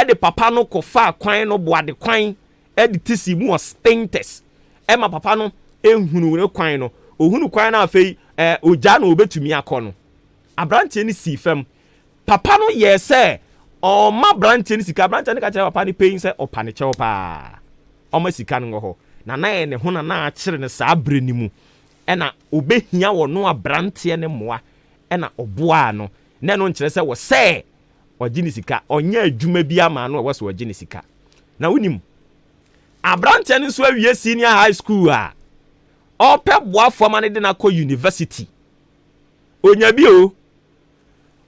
de papa no kofa kwan no boade kwan e de tisi mu spinters e ma papa no ehunu ne kwan no ohunu kwan na afei oja na obetumi akọ no abrante ni si fam papa no ye se o ma abrante ni sika abrante ni ka kire papa ni peyin se opa ne chewo pa o ma sika no ho na na ne ho na akire ne sa abre ni mu e na obehia wo no abrante ne moa e na oboa no ne no nkire se wo se ogini sika onya adwuma bi ama no wo se ogini sika na wonim abrante ni so awie senior high school a ope boafo ma ne de na ko university onya bi o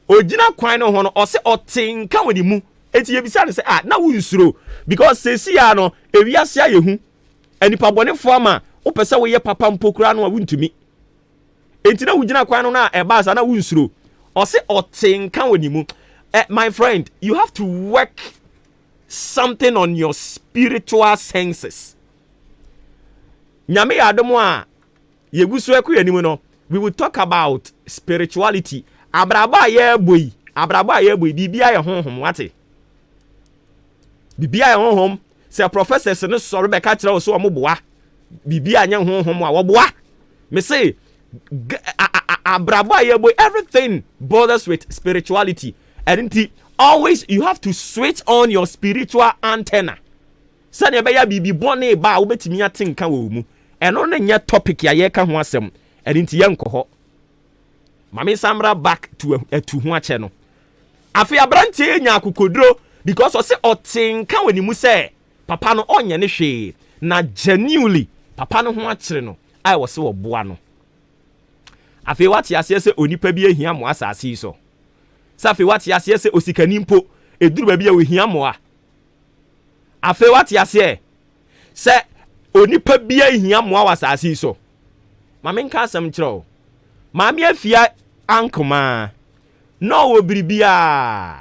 ogina kwan no ho no o se otinka woni mu eti ye bisa ne se na wo nsuro because sesi ya no ewiase ayehu anipa bonefo ama wo pese wo ye papa mpokura no a wuntumi enti na wugina kwan no na eba sa na wo nsuro o se otinka woni mu my friend, you have to work something on your spiritual senses. Nyame adomo a yeguso ekwe anim no, we will talk about spirituality. Abraba ye boy bibia ye honhom wate. Bibia ye honhom, se professors no soro be ka kire wo so omoboa. Bibia nya honhom a wo boa. Me say abraba ye boy, everything bothers with spirituality. And always you have to switch on your spiritual antenna. Sani ebeya bibi bone ba obetimi atenka wo mu. Eno na nya topic ya ye ka ho asem. Enti ye nkoho. Mami samra back to etu ho ache no. Afi abrante nya akokodro because o se otenka woni mu se papa no onye ne hwe na genuinely papa no ho akere no ai wo se wo boa no. Afi wati ase se onipa bi ehia mo asase so. Safi wati ase se osikani mpo eduru ba bia we hia mo a afi wati ase se onipa bia hia mo a wasase so mame nka asem kiro mame afia ankoma no wo biribia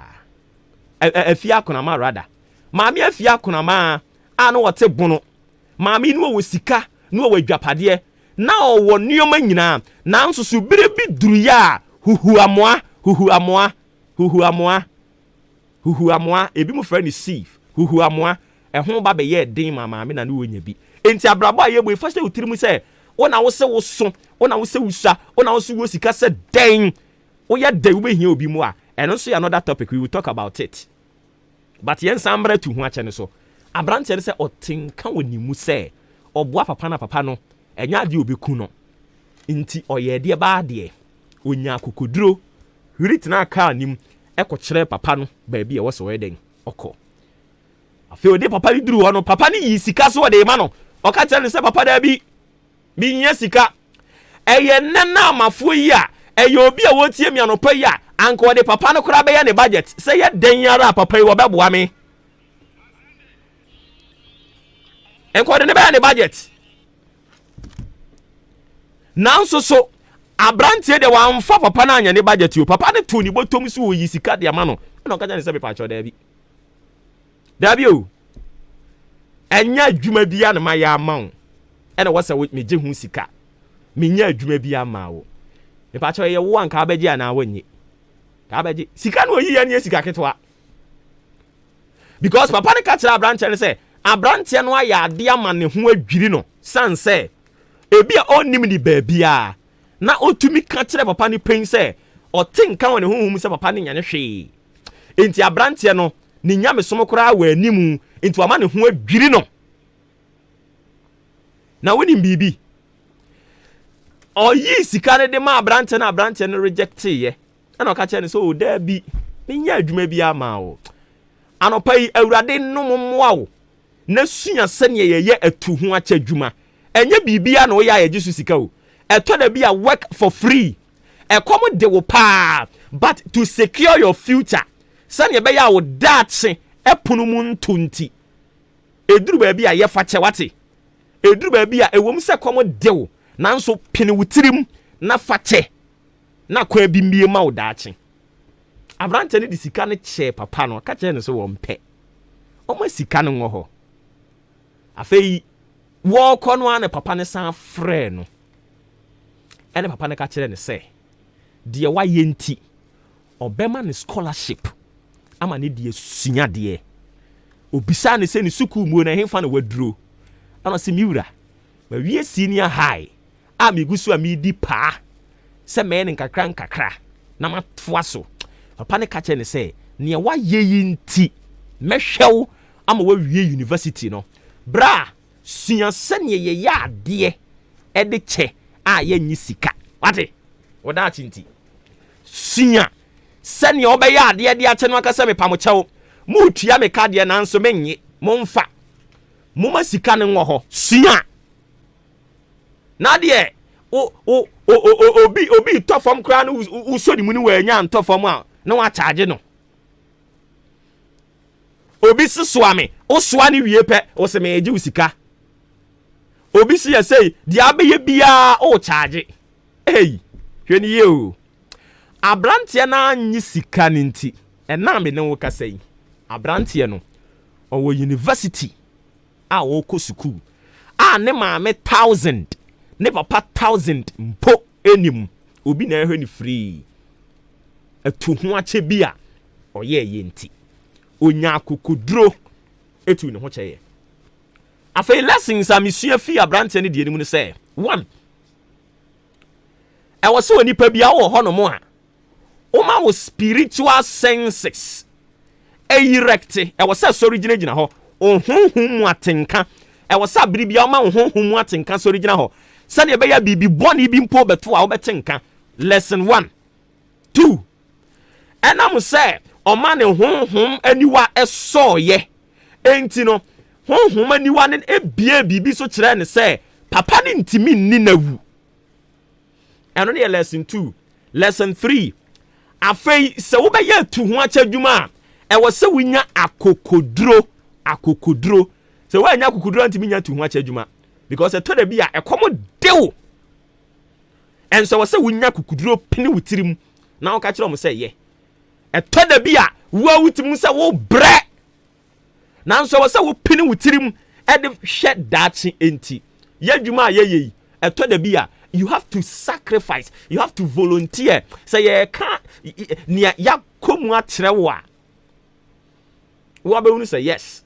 afia konama rada mame afia konama anu wote bono mame nu wo sika nu wo adwapade na wo nioma nyina na nsusu biribi duru ya huhu amoa ebi mu friend receive huhu amoa ehun ba be ye den mama me na ne wonya bi enti abrabo aye boy first utirimu say wona wo se wo so wona wo se wusa wona wo se wo sika se den wo ya da wo be hia obi mu a eno so another topic we will talk about it but yen sambre to hu ache ne so abrante ne se otinka woni mu se oboa papa na papa no enya de obi ku no enti oye de ba de onya kokoduro hiritina ka nim ekokire papa no baabi e wo so weden oko afi ode papa ni duru ho no papa ni yi sika so de ma no oka tell se papa da bi mi nya sika eye nana amafo yi a eye obi a wotie mi anopa yi a anko ode papa no kura be ya ne budget se ye den yara papa yi wo be boa me enko ode ne be ya ne budget nanso so abrante de wamfa papa na anya ne budget yo papa ne to ni botom so wo yi sika de ama no na okaja ne se be pa cho dabi o enya adwuma bia na ma ya ama wo ena wasa me je hu sika me nya adwuma bia ama wo me pa cho ye wo anka abeje ana wonye ka abeje sika no yi ya ne sika ketwa because papa ne ka kira abrante ne se abrante no aya ade ama ne ho adwiri no sanse ebi a onnim ni baabia na otumi ka kire papa ni pen se otinka woni honhum se papa ni nya ne hwe enti abrante no ni nya mesom kora wa animu enti wa ma ne ho adwiri no na woni bibi oyi sika ne de ma abrante na reject ye na o ka kire ne so o da bi me nya adwuma bi ama wo anopa yi awurade no mommoa wo na sua sane ye atu ho acha adwuma enye bibia na o ya ye jisu sika o eto da bia work for free come de wo pa but to secure your future sane be ya wo dache epunu mu ntonti eduru ba bia ye fa che wate eduru ba bia ewom se come de wo nanso pene wutirim na fa che na kwa bi mbie ma wo dache abrante ne di sika ne che papa no ka che ne so wo mpe o ma sika ne ngo ho afei wo kono ane papa ne san frɛ no ene papa ne ka kire ne se de wa yenti obema ne scholarship ama ne de sunya de obisa ne se ne suku mu na hemfa na waduro ana se miwura ma wie senior high a migusu a midi pa se me ne nkakra na matfoa so papa ne kache ne se ne wa yeyi nti mehwew ama wa wie university no bra sua se ne ye ya ade e de che a ye nyi sika wate woda chinti sua se ne obaya ade de ache no aka se me pamochew mu tua me ka de nanso menye momfa moma sika ne ngo ho sua na de obi tofom kra no usodi mu ni wa nya ntofom a na wa charge no obi siswa me oswa ni wie pe o se me eji usika obi si ya sei dia abeye bia o charge hey hweni ye o abrantie na anyi sika ni nti na me ne wo ka sei abrantie no o university a wo ko school a ne ma me 1000 ne papa 1000 mpo enim obi na ehwe ni free etu ho ache bia oye ye nti onya kokoduro etu ne ho cheye afei lessons amisua fi abrante ne die ni mu ne say 1 e wo se onipa bia wo ho no mo a o ma wo spiritual senses erect e wo se so original ho ohunhun mu atenka e wo se biri bia o ma ohunhun mu atenka so original ho sani ebe ya bibi boni bi mpo beto a wo betenka lesson 1 2 enam say o ma ne honhom aniwa esoye enti no honhom aniwa ne ebie bibi so kire ne say papa ne ntimi nni nawu eno ne lesson 2 lesson 3 afei se wo be ya tu ho achadwuma e wo se wunya akokoduro se wo anya akokoduro ntimi nya tu ho achadwuma because eto da bia ekomo dewo enso wo se wunya akokoduro pini wutirim na wo ka kire mo se ye eto da bia wo wutimu se wo bre na nso wo se wo pini wutirim e de hwe dachi enti yadwuma ye eto da bia you have to sacrifice, you have to volunteer. Say ye can't near ya komu akire wo a wo be unu say yes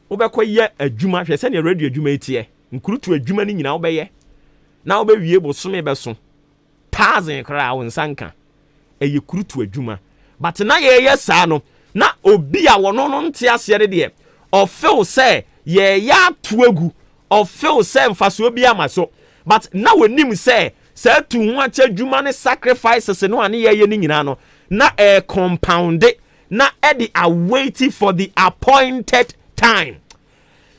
wo be ko ye adwuma hwe se ne radio adwuma etie nkurutu adwuma ni nyina wo be ye na wo be wie bo some be so thousand kra wo nsanka eye kurutu adwuma but na ye sa no na obi a wono no nte ase de o feel say ye ya toagu o feel say mfaso obi amaso but na wonim say tu ho acha adwuma ne sacrifices no ane ye ni nyina no na compound na e waiting for the appointed time.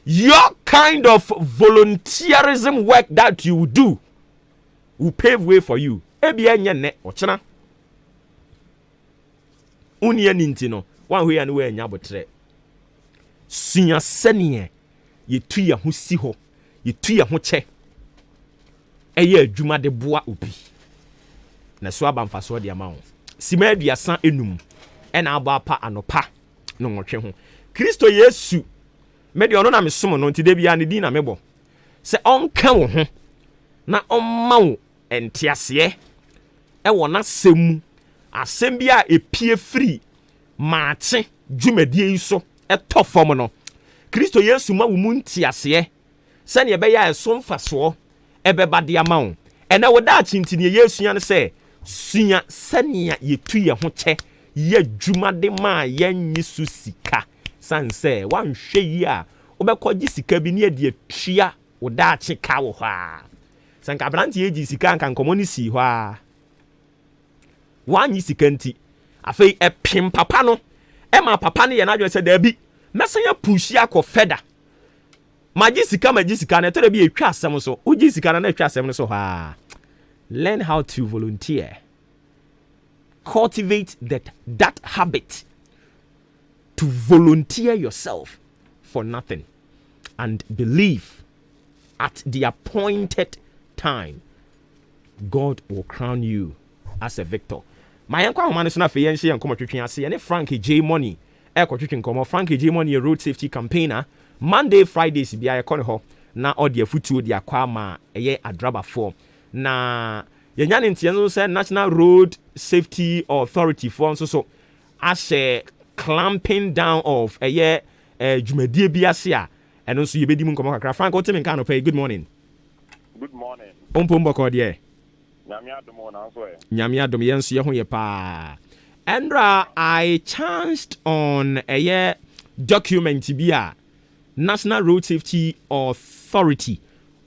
Your kind of volunteerism work that you do will pave way for you. Ebia nya ne ochena unie ninti no wan hwe ya ne we nya botre sunya sene ye tu ya ho si ho ye tu ya ho che eye adwuma de boa obi na so aba mfaso de ama ho sima aduasa enum ena aba pa anopa no nwotwe ho Kristo Yesu mede ono na mesom no nti de bia ne din na mebo se onka wo ho na omma wo entiase e wona semu asem bia epie free Maakye dwumadie iso e tofom no Kristo Yesu ma wo mu ntiase se ne be ya eso mfaso ebeba de ama wo ena wo da chintini Yesu yan se sunya sania yetu ye ho che ye dwuma de ma ye nyi su sika sanse wan hwe yi a obekɔgye sika bi ne de atua wo da ache ka wo ha sanka brante ye gi sika nka nkomo ni si ha wan yi sika nti afei epim papa no ma papa ne ye na adwo se da bi mesan ya pushi akɔ feda magi sika na tere bi etwa asem so ugi sika na etwa asem so ha. Learn how to volunteer. Cultivate that habit to volunteer yourself for nothing and believe at the appointed time God will crown you as a victor. My uncle man na fe yen hye enkomo twetwe ase ne Frank J Money e ko twetwe enkomo Frank J Money road safety campaigner Monday Fridays bia ye kɔ ho na ode afutuo de akwa ma eye adraba for na yenya ne ntie no say National Road Safety Authority for so ahye clamping down of dwumadie bi ase a ɛno nso yɛbɛdi mu nkɔmmɔ kakra. Frank, wote me nka no pɛ. Good morning. Good morning. Ompombo deɛ. Nyame adom na nso ɛ. Nyame adom yɛn nso yɛ ho yɛ paa. Andra, I chanced on a document bi a National Road Safety Authority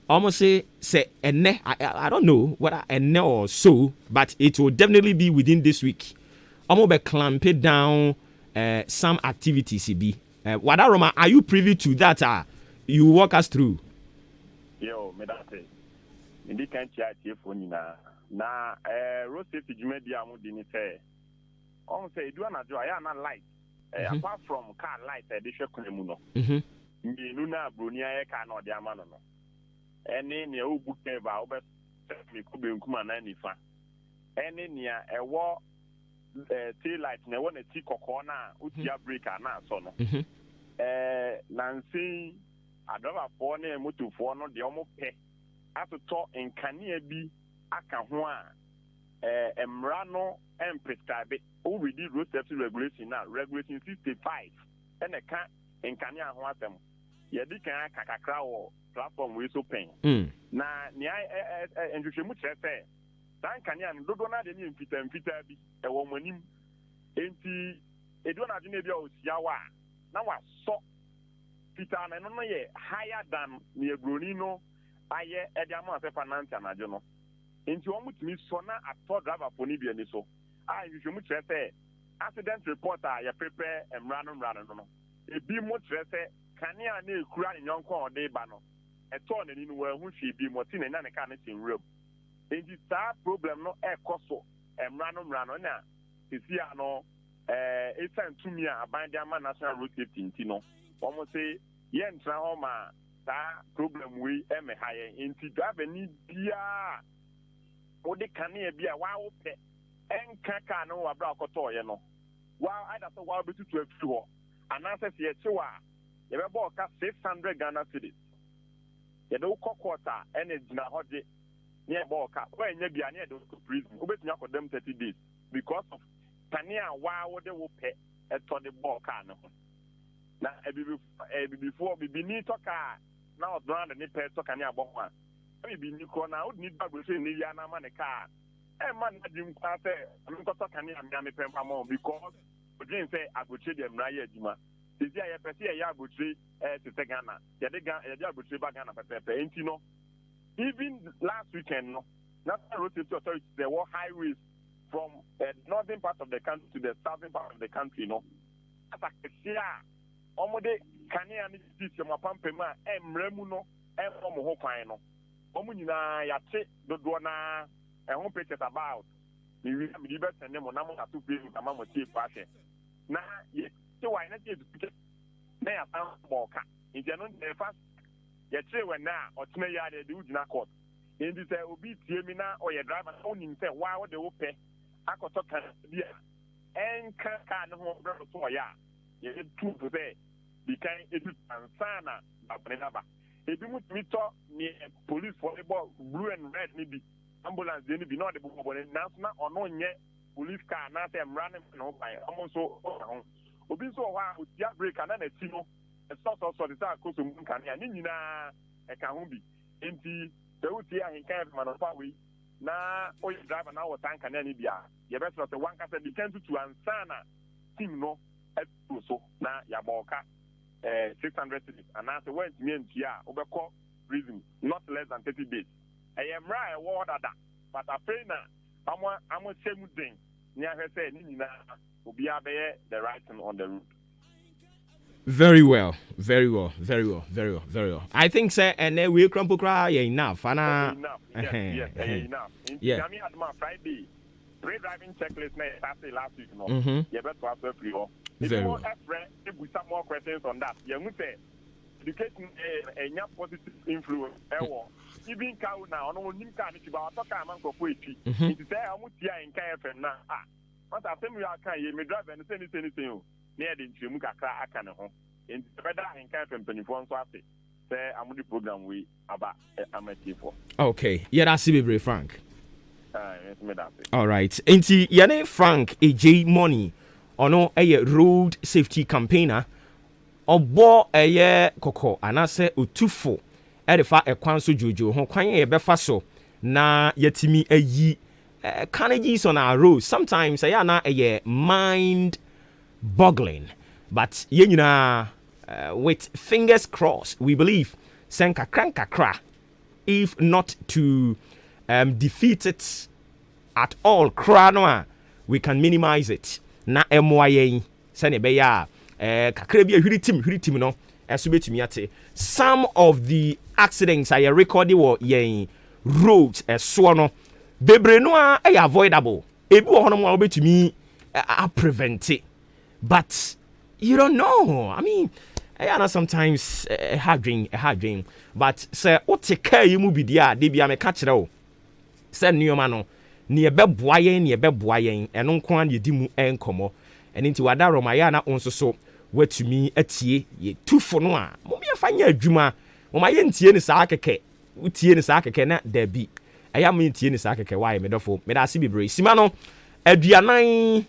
almost say ene, I don't know whether ene or so, but it will definitely be within this week. Almost be clamped down some activities. Wadaroma, are you privy to that? You walk us through. Yo, me that say. Indi kan chia for na road safety media mu di ni say. On say do na jo aya na light. Apart from car light they hwe kwemu no. Mbinu na broni aye car na odi ama no no. Ene ne obu keba obe me ko benkuma na nifa. Ene ne ewo tail light na ewo na ti kokko na utia breaker na so no. Nansi adova fo na moto fo no de omo pe atoto nkania bi aka ho a emra no prescribe already road safety regulation now regulation 65 and ka nkania ho asem yedi kan kakakra wo platform we so pen na ni enhwehwemu kire se dan nkania no dodo na de ni mfita bi e wo manim enti edo na de na bia osia wa na wa so fita na no ye higher than ni egroni no aye e de ama se finance anajo no enti wo mutumi so na ato driver for ni bia ni so enhwehwemu kire se accident reporter ya prepare emra no ebi mo kire se kania na ekura ne nyonko ode ba no eto na ni no wa hu hwe bi mo ti na ne ka na tinwram enti sa problem no ekoso emra no na sisia no esan tumi a abande ama national road safety nti no omo say ye ntra ho ma sa problem we eme haye enti driver ni bia ode kania bia wa wo pe enka ka no wa bra akoto ye no wa either so wa betutu afi ho anase se ye chewa ye be bo ka 600 Ghana cedis ye do kokota ene gina hoje ne bo ka wa nya bia ne do prison obetumi akodem 30 days because of kania wa wo de wo pe eto de bo ka no na before ni toka na odran de ne pe to kania bo ho a ni ko na od ni bagbo se ni ya na ma ne ka man na dim kwa se am ko to kania me pempa mo because odin say agoche de mra ya adima tezi ya pese ya agoche te Ghana ya de agoche ba Ghana pepe enti no even last weekend no National Road Safety Authority there were highways from the northern part of the country to the southern part of the country no asa kesia omode kania ni tisi mo pampema emremu no mo ho kwan no omu nyina ya te dodo na home pages about the river and them on a two people among the chief passion. Now, so why not get to they are found walker. In general, the first yet when now or 2 years they do not court. In this will be Tiamina or your driver owning say, why would they will pay? I could talk and can't hold for ya. You need two to say, became it and sana, but never. If you meet near police volleyball, blue and red, maybe. Ambulance they be not the book but national or no yet police car na say I'm running no by almost so obi so wa utia break and na ti no e so the car ko so mun kan ya ni nyina e ka ho bi enti the utia hin kan man of we na o driver na o tank na ni bia ye be so one ka say the can to ansana team no e so na ya boka 600 cities and na say went me ntia obekọ prison not less than 30 days. I am right, but I pay now. I'm a same thing. Near her say, Nina will be the right on the route. Very well. I think, sir, and then we'll crumple cry enough. Enough. Yeah. I mean, at my Friday, pre-driving checklist last week. No, you better have free. If you want with some more questions on that, you must say education a positive influence. Even cow now, no one can about talk among for poetry. It is how much here in KFM now. But I think we are kind of drive and say anything near the Chimuka Akana home. In the better in KFM 24 so say I'm the program we about amateur for. Okay, yeah, that's very Frank. All right, Enti Yane Frank AJ Money ɔno ɛyɛ road safety campaigner ɔbɔ ɛyɛ kɔkɔ anasɛ otufo ɛde fa ɛkwan so jojo ho kwan yɛ bɛfa so na yɛtumi ayi carnages on our road sometimes ɛyɛ ana ɛyɛ mind boggling but yɛn nyinaa with fingers crossed we believe sɛ nkakra if not to defeat it at all kra no a we can minimize it na ɛmoa yɛn sɛne ɛbɛyɛ a kakra bi a hwiri tim no ɛso bɛtumi ate some of the accidents a yɛ record wɔ yɛn road ɛsoɔ no bebree no a ɛyɛ avoidable ebi wɔ hɔ no a wobɛtumi a prevent it but you don't know I mean ɛyɛ na sometimes hard dream but sɛ wote kaa yi mu bi di a de bia meka kyerɛ wo sɛ nneɛma no ne ɛbɛboa yɛn ɛno nko a ne yɛdi mu ɛnkɔmmɔ ɛno nti wada rɔmayɛ na wo nso so watumi atie yɛ tufo no a mommyɛfa nyɛ adwuma moma yɛntie ne saa kɛkɛ wotie ne saa kɛkɛ na dabi ɛyɛ mo yɛntie ne saa kɛkɛ waayɛ medɔfo meda ase bebree sima no aduanan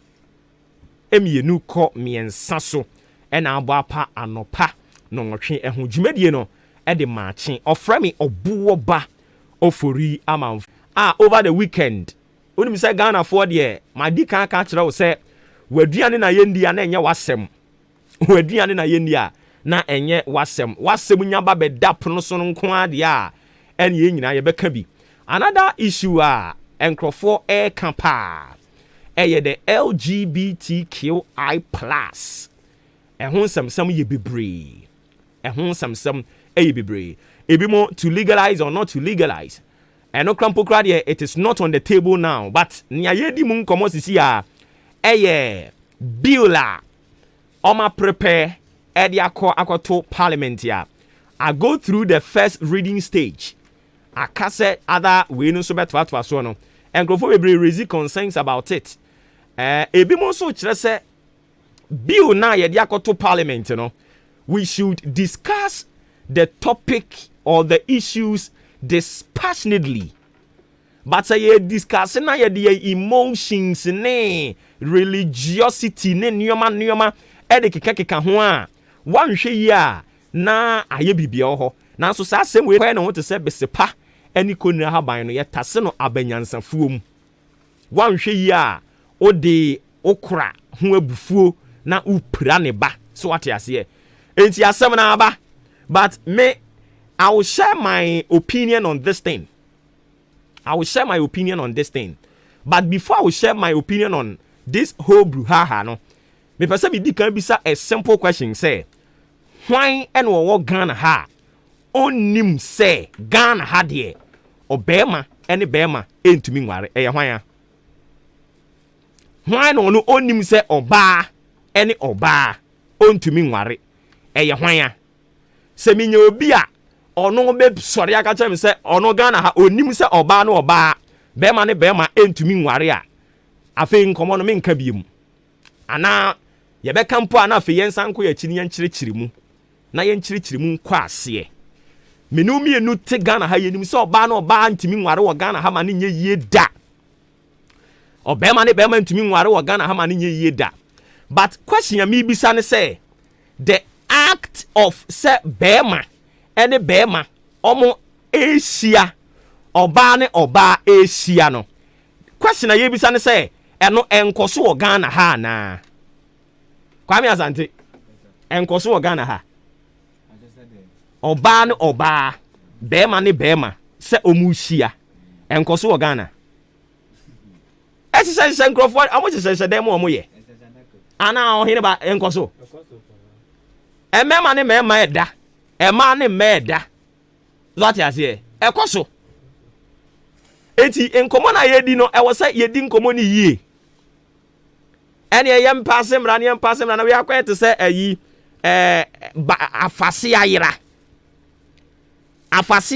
emienu kɔ mmiɛnsa so ɛna abɔ apa anɔpa na ɔtwe ɛho dwumadie no ɛde maakye ɔfrɛ me Obuoba Ofori Amanfo over the weekend onim sɛ Ghana for deɛ madi kan ka kyerɛ wo sɛ waduane na yɛndi a na ɛnyɛ wasɛm waduane na yɛndi a na ɛnyɛ wasɛm nya ba bɛda pono so no nko adeɛ a ɛne yɛn nyinaa yɛbɛka bi another issue a nkrɔfoɔ ɛka paa ɛyɛ the LGBTQI+ ɛho nsɛmsɛm yɛ bebree ebi mo to legalize or not to legalize ɛno krampo kra deɛ it is not on the table now but nea yɛdi mu nkɔmmɔ sisi a ɛyɛ bill a ɔma prepare ɛde akɔto parliament a I go through the first reading stage aka sɛ other wei no nso bɛtoatoa soɔ no nkurɔfoɔ bebree raise concerns about it ebi mo nso kyerɛ sɛ bill na yɛde akɔto parliament no we should discuss the topic or the issues dispassionately but sɛ yɛ discuss na yɛde yɛ emotions ne religiosity ne nneɛma ɛde keka ho a wanhwɛ yi a na ayɛ bibia wɔ hɔ nanso saa asɛm wei kɔɛ na ho te sɛ besepa ɛne kɔnnua haban no yɛtase no abanyansafuo mu wanhwɛ yi a wode okra ho abufuo na upira ne ba so wate aseɛ enti asɛm na aba but me I will share my opinion on this thing but before I will share my opinion on this whole brouhaha no me pese bi di kan bisa a simple question say why and wo Ghana ha onnim say Ghana ha de obema ene bema entumi nware eye hwan no onnim say oba ene oba ontumi nware eye hwan se minye obi a ono be sori aka kyerɛ me sɛ ono Ghana ha onim sɛ ɔbaa no ɔbaa bɛrima ne bɛrima entumi nware a afei nkɔmɔ no menka biem ana yɛbɛka mpo a na afei yɛnsa nkɔ yɛkyi ne yɛnkyerɛkyerɛ mu na yɛnkyerɛkyerɛ mu nkɔ aseɛ menu mienu te Ghana ha yɛnim sɛ ɔbaa no ɔbaa ntumi nware wɔ Ghana ha ma ne nyɛ yie da ɔbɛrima ne bɛrima ntumi nware wɔ Ghana ha ma ne nyɛ yie da but question ya mi bisa ne sɛ the act of sɛ bɛrima ene bema omo ehyia oba ne oba ehyia no question na yebisa ne say eno enkoso wo Ghana ha na Kwame Asante enkoso wo Ghana ha oba ne oba bema ne bema se omu hyia enkoso wo Ghana se nkrofo amo se dem omo ye ana ohine ba enkoso emema ne mema eda ema ne meda lati ase ekoso enti enkomo na yedi no ewo se yedi nkomo ni yie ene yem passe mra na we akwete se ayi afase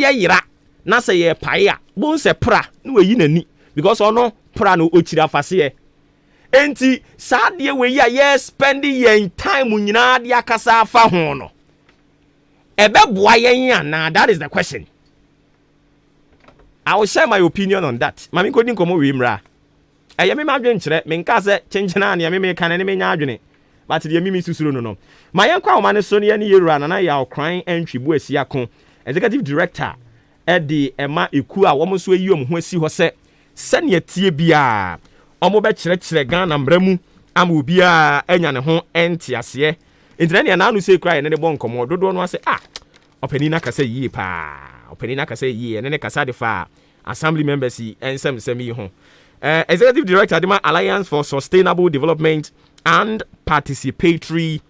ayira na se ye pae a bon se pra na we yi nani because ono pra no ochira afase enti saa de we yi a ye spend yen time nyina de akasa afa ho no that is the question. I will share my opinion on that. Mami kodin komo we mra. ɛyɛ me madwen kyerɛ menka sɛ kyenkyena ne me ka ne me nya adwene but de mimi susuru no ma yɛnkɔ awoma ne so ne yɛne yɛwura nana yɛ ɔkran antwibu asiako executive director ɛde ɛma eku a wɔn nso ayi wɔn ho asi hɔ sɛ sɛnea tie bia wɔn bɛkyerɛkyerɛ Ghana mmara mu ama obiara anya ne ho ɛnte aseɛ ntina nea naanu sɛ kura yɛ ne de bɔ nkɔmɔ dodoɔ no ase ɔpanin na kasa yie paa ɔpanin na kasa yie ne kasa de fa assembly members yi nsɛm yi ho executive director adema Alliance for Sustainable Development and Participatory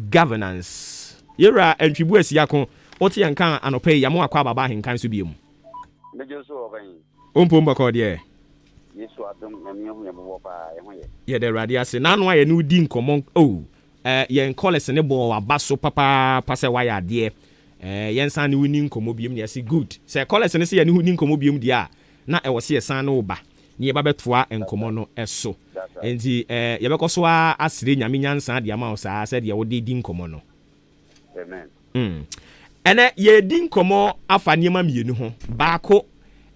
Governance yɛwura antwibu asiako wote yanka anope ya mo akwa ababa henkan so biem mejo so oban ompo mbakọ de yesu adom na mihu ya bo pa e ho ye ye de rade ase nanu aye no di nkomo yen college ne bo waba so papa pase wa ya de yen san ne wuni nkomo biem ne ase good se college ne se ye ne wuni nkomo biem dia na e wo se ye san no ba ne ye ba betoa nkomo no eso enti ye bekoso asire nyame nyansa de ama wo saa se de wo de di nkomo no amen ene ye di nkomo afa niema mienu ho baako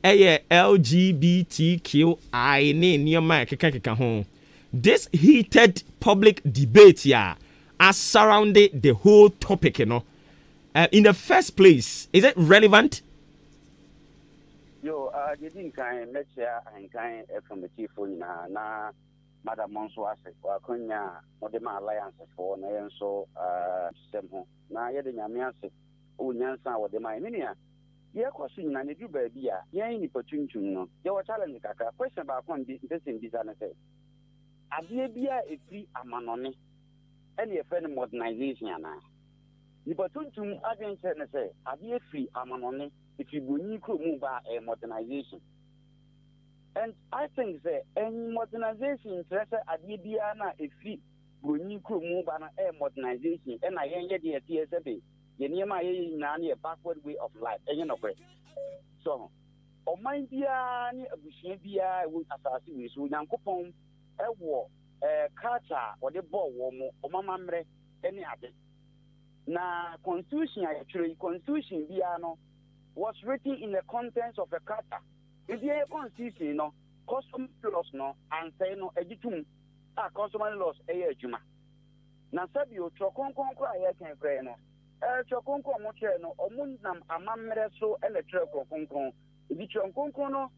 eye LGBTQI ne niema keka ho this heated public debate here as surrounding the whole topic in the first place is it relevant yo the din kan lecture and kan from the chief na Madam Monso ase wa konya modema alliance for na yenso system ho na ye de nyame ase o nyansa wo de mai minia ye kwaso nyina ne du ba bia ye ni patuntum no ye wo challenge kaka question ba kon bi person bi na say ade bia efri amanone ene ye fe modernization ana ni patuntum adwenche ne say ade efri amanone if you boni kromu ba modernization. And I think that any modernization interest ade bia na efi boni kromu ba na modernization and I yen ye the TSB ye niema ye na na backward way of life enye no kwe so o mind bia ni abusua bia wo asase we so nyankopon ewo culture o de bo wo mo o mama mre ene ade na constitution actually constitution bia no was written in the contents of a culture. If the constitution no custom laws no and say no ejitum customary laws ejuma na sabi o chokonkon kwa ye kan kra no chokonkon mo che no omunam amamre so electric konkon ebi chokonkon no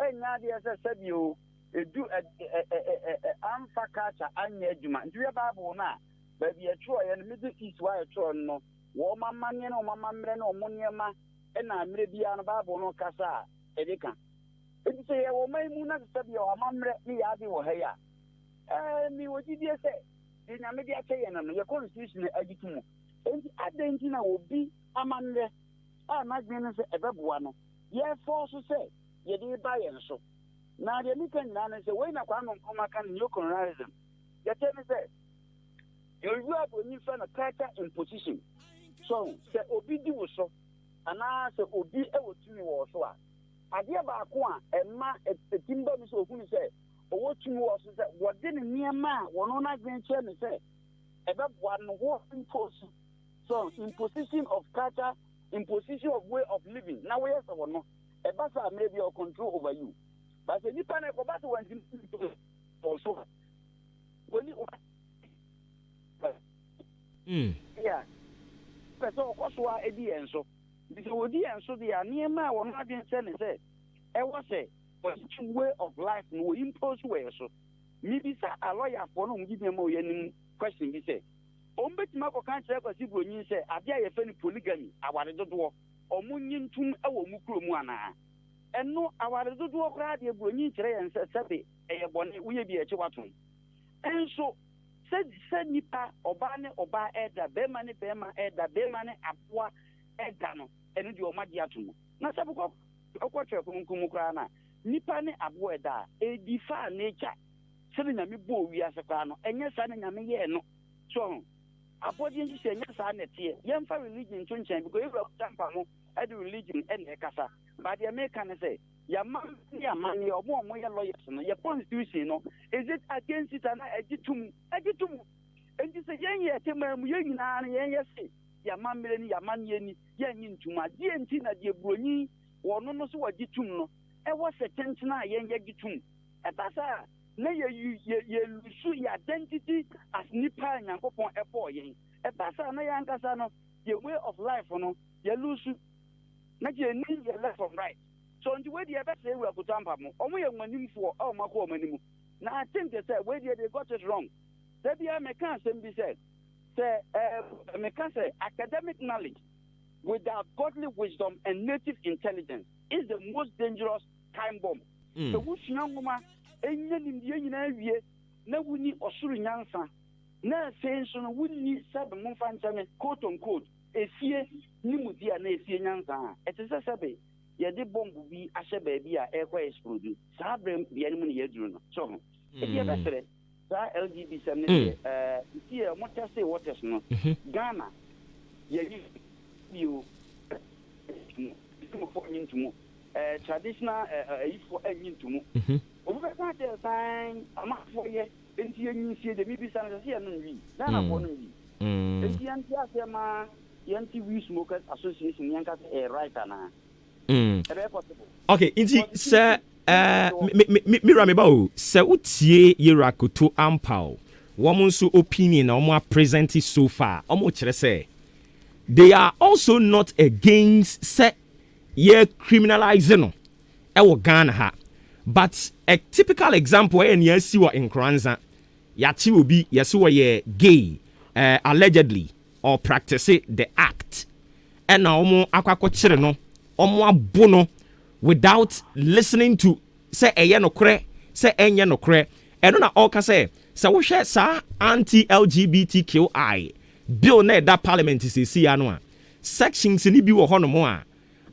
enya de se sabi o edu amfa culture anya ejuma ntiwe bible na ba bi e tro ye no middle east wa e tro no wo mamanye no mamamre no omunyema na amre bia no bible no kasa edika enti se ye wo mai mu na sabi o amamre ni ya bi wo ha ya mi wo di die se di na me dia che ye no ye constitution agitumu enti adenti na obi amamre na gbenu se ebeboa no ye force se ye di ba ye so na de mi kan na se we na kwa no nkoma kan new colonialism ye tell me say you have when you find a culture imposition so se obi di wo so ana se obi ewotumi wo so a ade ba ko a emma etimba bi so okunu se owotumi wo so se wode ne niema wono na gwenche me se ebeboa no wo impose so imposition of culture imposition of way of living now we have no ebasa maybe or control over you but the nipa na ko ba to wan also when you yeah so ko so a edi enso because odi enso dia niema wo na den se ne se e wo se way of life no impose way so mi bi sa a lawyer for no ngi dem o yanim question bi se o mbetima ko kan kire kwasi bronyin se ade a ye fa ni polygamy aware dodo o munyi ntum e wo mu kuro mu ana eno aware dodo kra de bronyin kire yen se sebe e ye bone wo ye bi e chi waton enso se nipa oba ne oba eda be ma ne eda be ma ne aboa eda no eno di o ma di atom na se ko okwotre kunkum kra na nipa ne aboa eda e difa nature se na me bo wi aseka no enye sa na nyame ye no so abodi nji se enye sa na tie ye mfa religion chunchen because if you tampa mo e the religion e na kasa but the American say ya man ye omo ye lawyers no ye constitution no is it against it and egitum and this yen ye temam ye nyina na yen ye se ya man mere ni ya man ye ni ye nyi ntuma die enti na die broni wono no so wagitum no e wo se tentina yen ye gitum e basa na ye lusu your identity as nipa nyankopon epo yen e pasa na yankasa no your way of life no ye lusu na je ni your left from right so nti we dey be say we akutampa mo omo ye nwanimfo o mako omanimu na I think they say we they got it wrong they be me can say be say me can say academic knowledge without godly wisdom and native intelligence is the most dangerous time bomb. So we ngoma enya nimdie nyina wie na wuni osuru nyansa na say so no wuni sabe momfa nchame quote on quote efie nimudi a na efie nyansa etese sabe ye de bomb bi ahye ba bi a ekwa explode sabre bia ni mu ne yeduru no so e be sere sa LGBT sam ne tie mo tese waters no Ghana ye you for into traditional for into over that time I'm for ye into you see the maybe some here no we na for no we enti antia ma yanti we smokers association yanka right na okay inti sir mira me ba o se utie yerakoto ampao woman so opinion na omo present so far omo kire say they are also not against say ye criminalizing no Ghana ha but a typical example en ye si wo nkranza ya chi obi ye so ye gay allegedly or practice the act and na omo akwakọ kire no omo abo no without listening to say eye no kre say enye no kre eno na all ka say wo hwe sa anti LGBTQI bill na that parliament see ya no a sections ni bi wo ho no mo a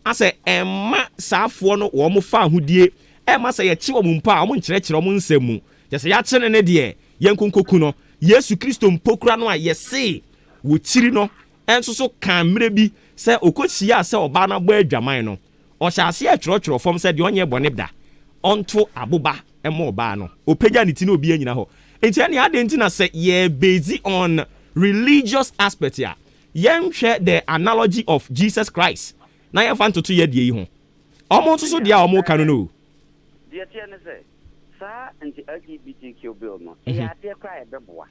ase emma saafo no wo mo fa ahudie emma say ye chi wo mpa a mo nkyerɛkyerɛ wo nsɛm mu yɛsɛ ya kyene ne de yenkonkoku no Yesu Kristo mpokura no a yɛse wo kyiri no enso so kan mmerɛ bi sɛ okohyia sɛ oba na bɔ adwaman no ɔhyase atwerɛtwerɛ fam sɛ de onye bɔne da onto aboba ɛmo oba no opagya ne ti na obi anyina hɔ enti ane ade nti na sɛ ye based on religious aspect ya yenhwe the analogy of Jesus Christ na ye fan to ye die yi ho omo so so dia omo ka no die tie ne se sa anti LGBTQ bill no ya tie kwa e beboa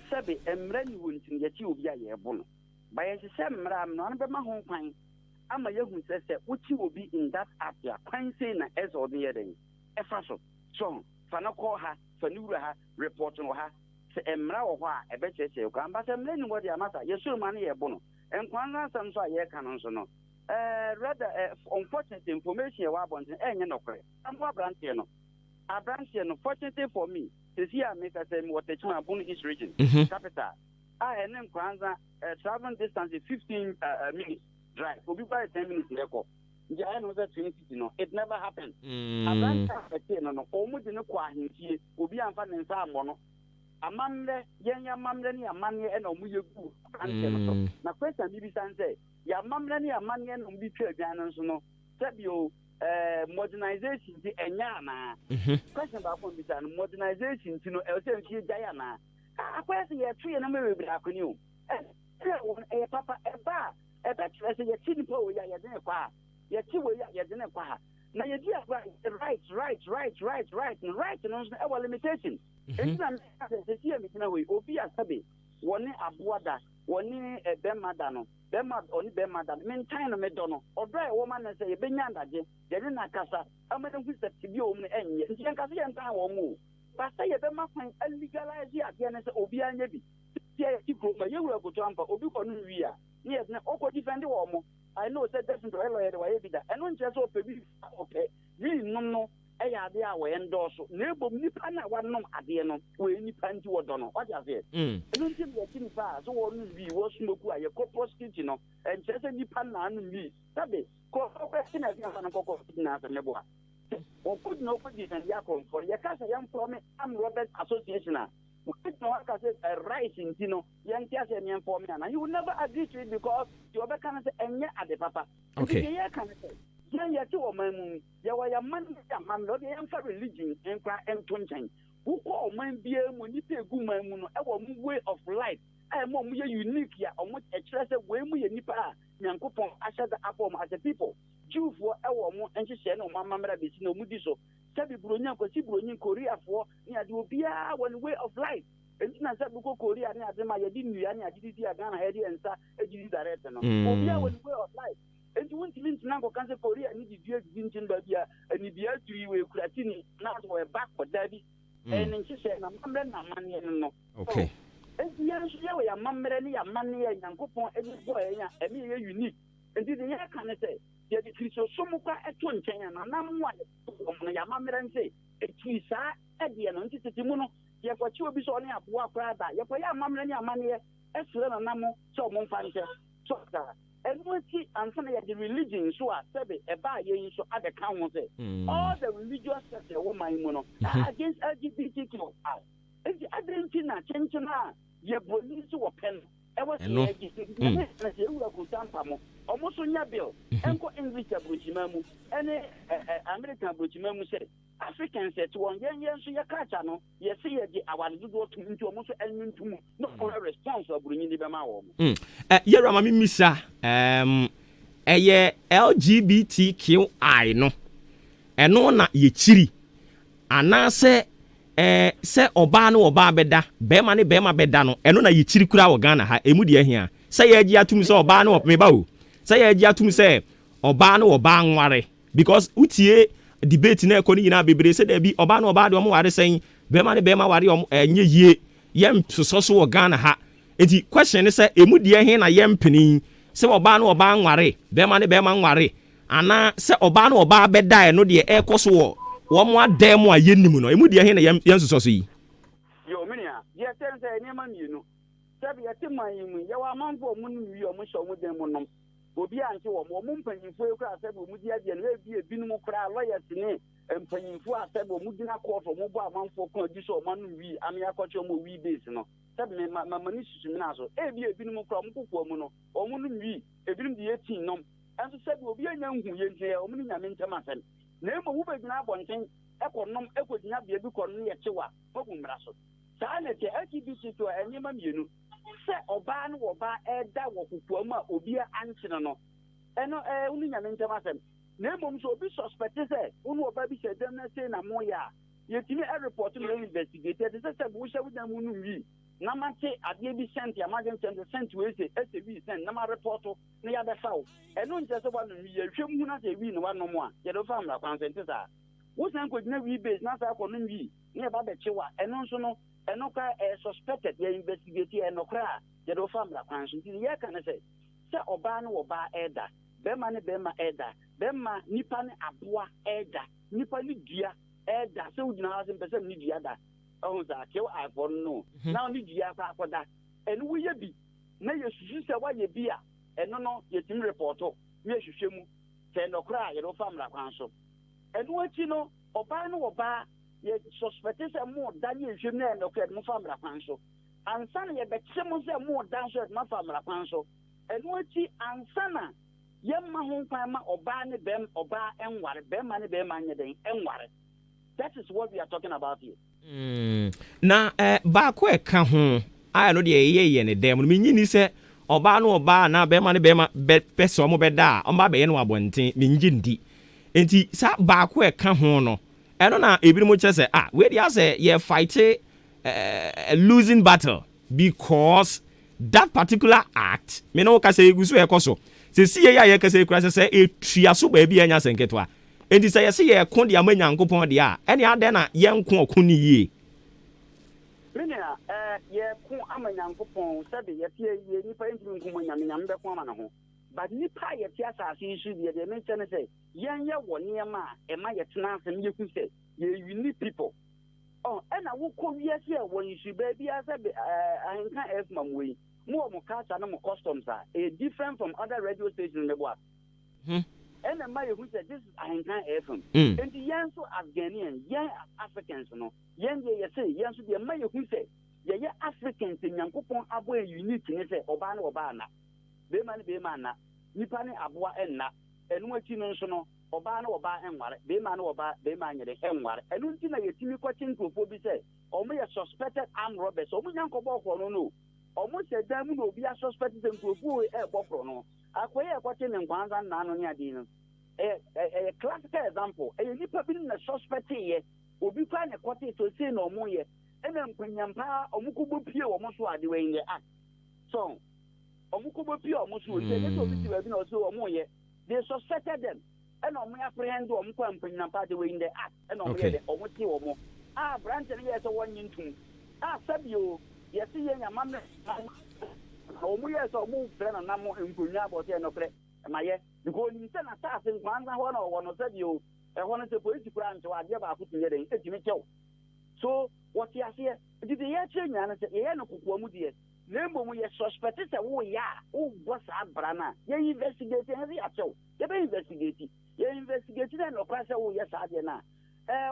sabe emra ni wontin ye ti obi a ye bo no ba ye se emra am no an be ma ho kwan ama ye hu se uchi obi in that area kwan say na ezo de ye den e fa so fa na call ha fa ni wura ha report no ha se emra wo ho a ebe cheche ko amba se emra ni wodi amata yesu ma na ye bo no enkwan ansam so a ye ka no so no rather unfortunate information wa bonten enye nokre ambo abrantie no fortunately for me this year make us say what the Chimabun East region capital and then kwanza travel distance is 15 minutes drive obi by 10 minutes leko nja I know that 20 no it never happened abrantie no omu de ne kwa ahintie obi amfa ne nsa ammo no amamre yenya mamre ni amanye e na omu yegu na question bibi san say ya mamre ni amanye no bi twa aduan no so no sabio modernization di enya na question ba ko bi san modernization ti no e say nti jaya na akwese ye tue na mewe bra akoni o e papa e ba say ye ti ni po ya ye den kwa ye ti we ya ye den kwa na ye di agba right no e wa limitation it's not say see me na we obi asabe woni aboada woni bemada no bema oni bemada mentan no medo no odra e woman na say ye benya ndaje ye na kasa amene hu septibi o mu enye nti en kasa ye ntan wo mu ba say ye bema kwan legalize ya de na say obi anya bi tie ti ko ma ye wura goto ampa obi ko no wi a ne ye na okọ defend wo mo I know said that into lawyer wa ye bi da eno nche so pe bi okay ni no eya ade a we endorse na ebom nipa na wanom ade no we nipa nti wodo no o ja fe eno nti be ti nipa so wo nu bi wo smoku aye ko prosecute no enche se nipa na anu bi sabe ko question na fi na ko na se nebo ha o could no put this and ya come for ya kasa yam from am Robert Association a we no aka say a right in tino yan tia se me inform na you will never agree to it because you be can say enye ade papa okay ya kan say ya ti o man mu ya wa ya man ya man no ya fa religion enkra entonchan wo ko o man bia mu ni pe gu man mu no e wo mu way of life e mo mu ye unique ya o mu e kire se we mu ye nipa a nyankopon ashada abom as a people Jewfo e wo mu enhyehyɛ no mamamra besi no mu di so sabi buronya kwasi buronyin Korea fo ni ade obia one way of life. And na say buko Korea ni adema ye di nua ni agidi Ghana he di ensa ejidi direct no. Obia one way of life. And you want to mean na go kan say Korea ni di die gintin ba bia ani bia turi we kurati ni na so we back for daddy. And nchi say na mamre na mane no. Okay. And you so ya mamre ni ya mane ya Nyankopon eni go ya emi ye unique. And the ya kan say ye di Kristo so mu kwa eto nchen na na mu ade no ya mamre nse etui sa ede no nti tetimu no ye kwachi obi so ne aboa kra da ye kwa ya mamre ni amane esere na namo so mo mfa nche so da enwati ansa na ye the religion so a sebe e ba ye so ade kan ho say all the religious sects e wo man mu no against LGBTQ enti adenti na chenchena ye police wo pen e wo say na se wu ko tampa mo omo so nya bill enko English abrochima mu ene American abrochima mu say Africans set one yen so ya kacha no ye say ye di awade do to nti omo so enwuntum no response abrunyi ni be ma wo ye rama mi misa eye LGBTQI no eno na ye chiri anase se oba no oba beda bema ne bema beda no eno na ye chiri kura wo Ghana ha emu de ahia se ye agi atum se oba no me ba o se ye agi atum se oba no oba nware because utie debate na ekoni nyina bebre se da bi oba no oba de omo ware sen bema ne bema ware nye yie yem soso wo Ghana ha enti question ne se emu de ahia na yem peni se oba no oba nware bema ne bema nware ana se oba no oba beda e no de ekoso wo mo adem a yenim no emu de ahia na yem soso yi yo minia ye tense enema mienu sabi yete manyimu ye wa manfo mu nu wi o mo hye mo den mo nom obi anche wo mo mpanyimfo ekura sabi o mu di ade na ebi ebinum kura lawyers ni mpanyimfo asabi o mu dina court o mo bo amanfo kon di so o manu wi ame akọche mo wi base no sabi me mani susu na so ebi ebinum kura mo kokọ mu no o mu nu wi ebinum di 18 nom anso sabi obi anya hu ye ntie o mu ni nyame ntem asen na emo wo begina abonten ekonom ekogina bia bi kono ye chewa ogu mra so saa na te LGBT to enima mienu se oba no oba eda wo kukuam a obi anchene no eno unu nyame ntem asem na emo so obi suspect se unu oba bi shedem na say na mo ya yetimi a report no investigated se se bu hye wudan mu nu wi na mate ade bi sent ya magen sent we say SB sent na ma report na ya da saw eno nje se ba no wi ye hwem hu na se wi no wa no mo a ye do famra consent sa wo san ko dina wi base na sa ko no wi na ba be chewa eno nso no eno ka suspected ye investigate eno kra ye do famra consent ye kan se oba no oba eda bema ne bema eda bema nipa ne aboa eda nipa ni dua eda se udina ha se pese ni dua da ohun za ke wa afon no na ni dua fa akoda enu wo ye bi na ye susu se wa ye bi a eno no ye tim reporto ye hwehwemu se no kra ye do famra kwanso enu achi no oba no oba ye suspect se mo da ye hwem na no kra mo famra kwanso ansa na ye be chemo se mo da so mo famra kwanso enu achi ansa na yemma ho kwan ma oba ne bem oba enware bem ne bem anye den enware. That is what we are talking about here. Na ba ko eka ho ai no de ye ne dem no minyini se oba no oba na bem ne bem pese omo beda o ba be ye no abonten minji ndi enti sa ba ko eka ho no eno na ebi mo che se we dey say ye fight a losing battle because that particular act me no ka say egusu ekoso se sie ya ye ka say kura se etua so ba bi anya senketwa enti se ye se ye ko de amanyankopon de a ene ade na ye nko okuni yie minia ye ko amanyankopon sabe ye tie ye nipa ntimi nko nyame be ko ama na ho but nipa ye tie asase isu de me chene se yen ye wo niema e ma ye tena asem ye ku se ye unique people ena wo ko wiase e wo isu ba bia sabe ahenka mamwe mo culture na mo customs are different from other radio stations in the world. And my who said this is Ahenkan FM. And the yen so Afghanian, yen Africans no, yen ye say, yen so the Maya who say, ye Africans in Yankupon Abwe unique in say Obana. Bemana, Nipani Abwa and na, and what you know, Obana Oba and War, Bemano Oba, Bemania and War. And Untina Yetimi question to Fobi say, or may a suspected armed robbers, or Yanko no. Almost a damn will be a suspected and to go a bofrono. Acquire a question and Kwanza Nano Yadino. A classical example, a nipper being a suspect here, obi kwa ne kote to say no mo ye ena mpanyampa omukubo pie wo mo so ade we in the act so omukubo pie wo mo so say let obi ti we bi no so wo mo ye they suspected them ena omo apprehend wo mo kwa mpanyampa de we in the act ena omo ye de omo ti wo mo branch ne ye so won yintum sabio ye si ye nyama me omo ye so omo pre na namo nkonya abote no pre maye because ni se na ta se kwanza ho na wo no sabio one say police branch wa dia ba akutu yede etimi chew so what you say did the year change na say ye no kokwa mu die nembo mu ye suspect say wo ya wo boss abrana ye investigate every achew ye be investigate na no kwase wo ye sa de na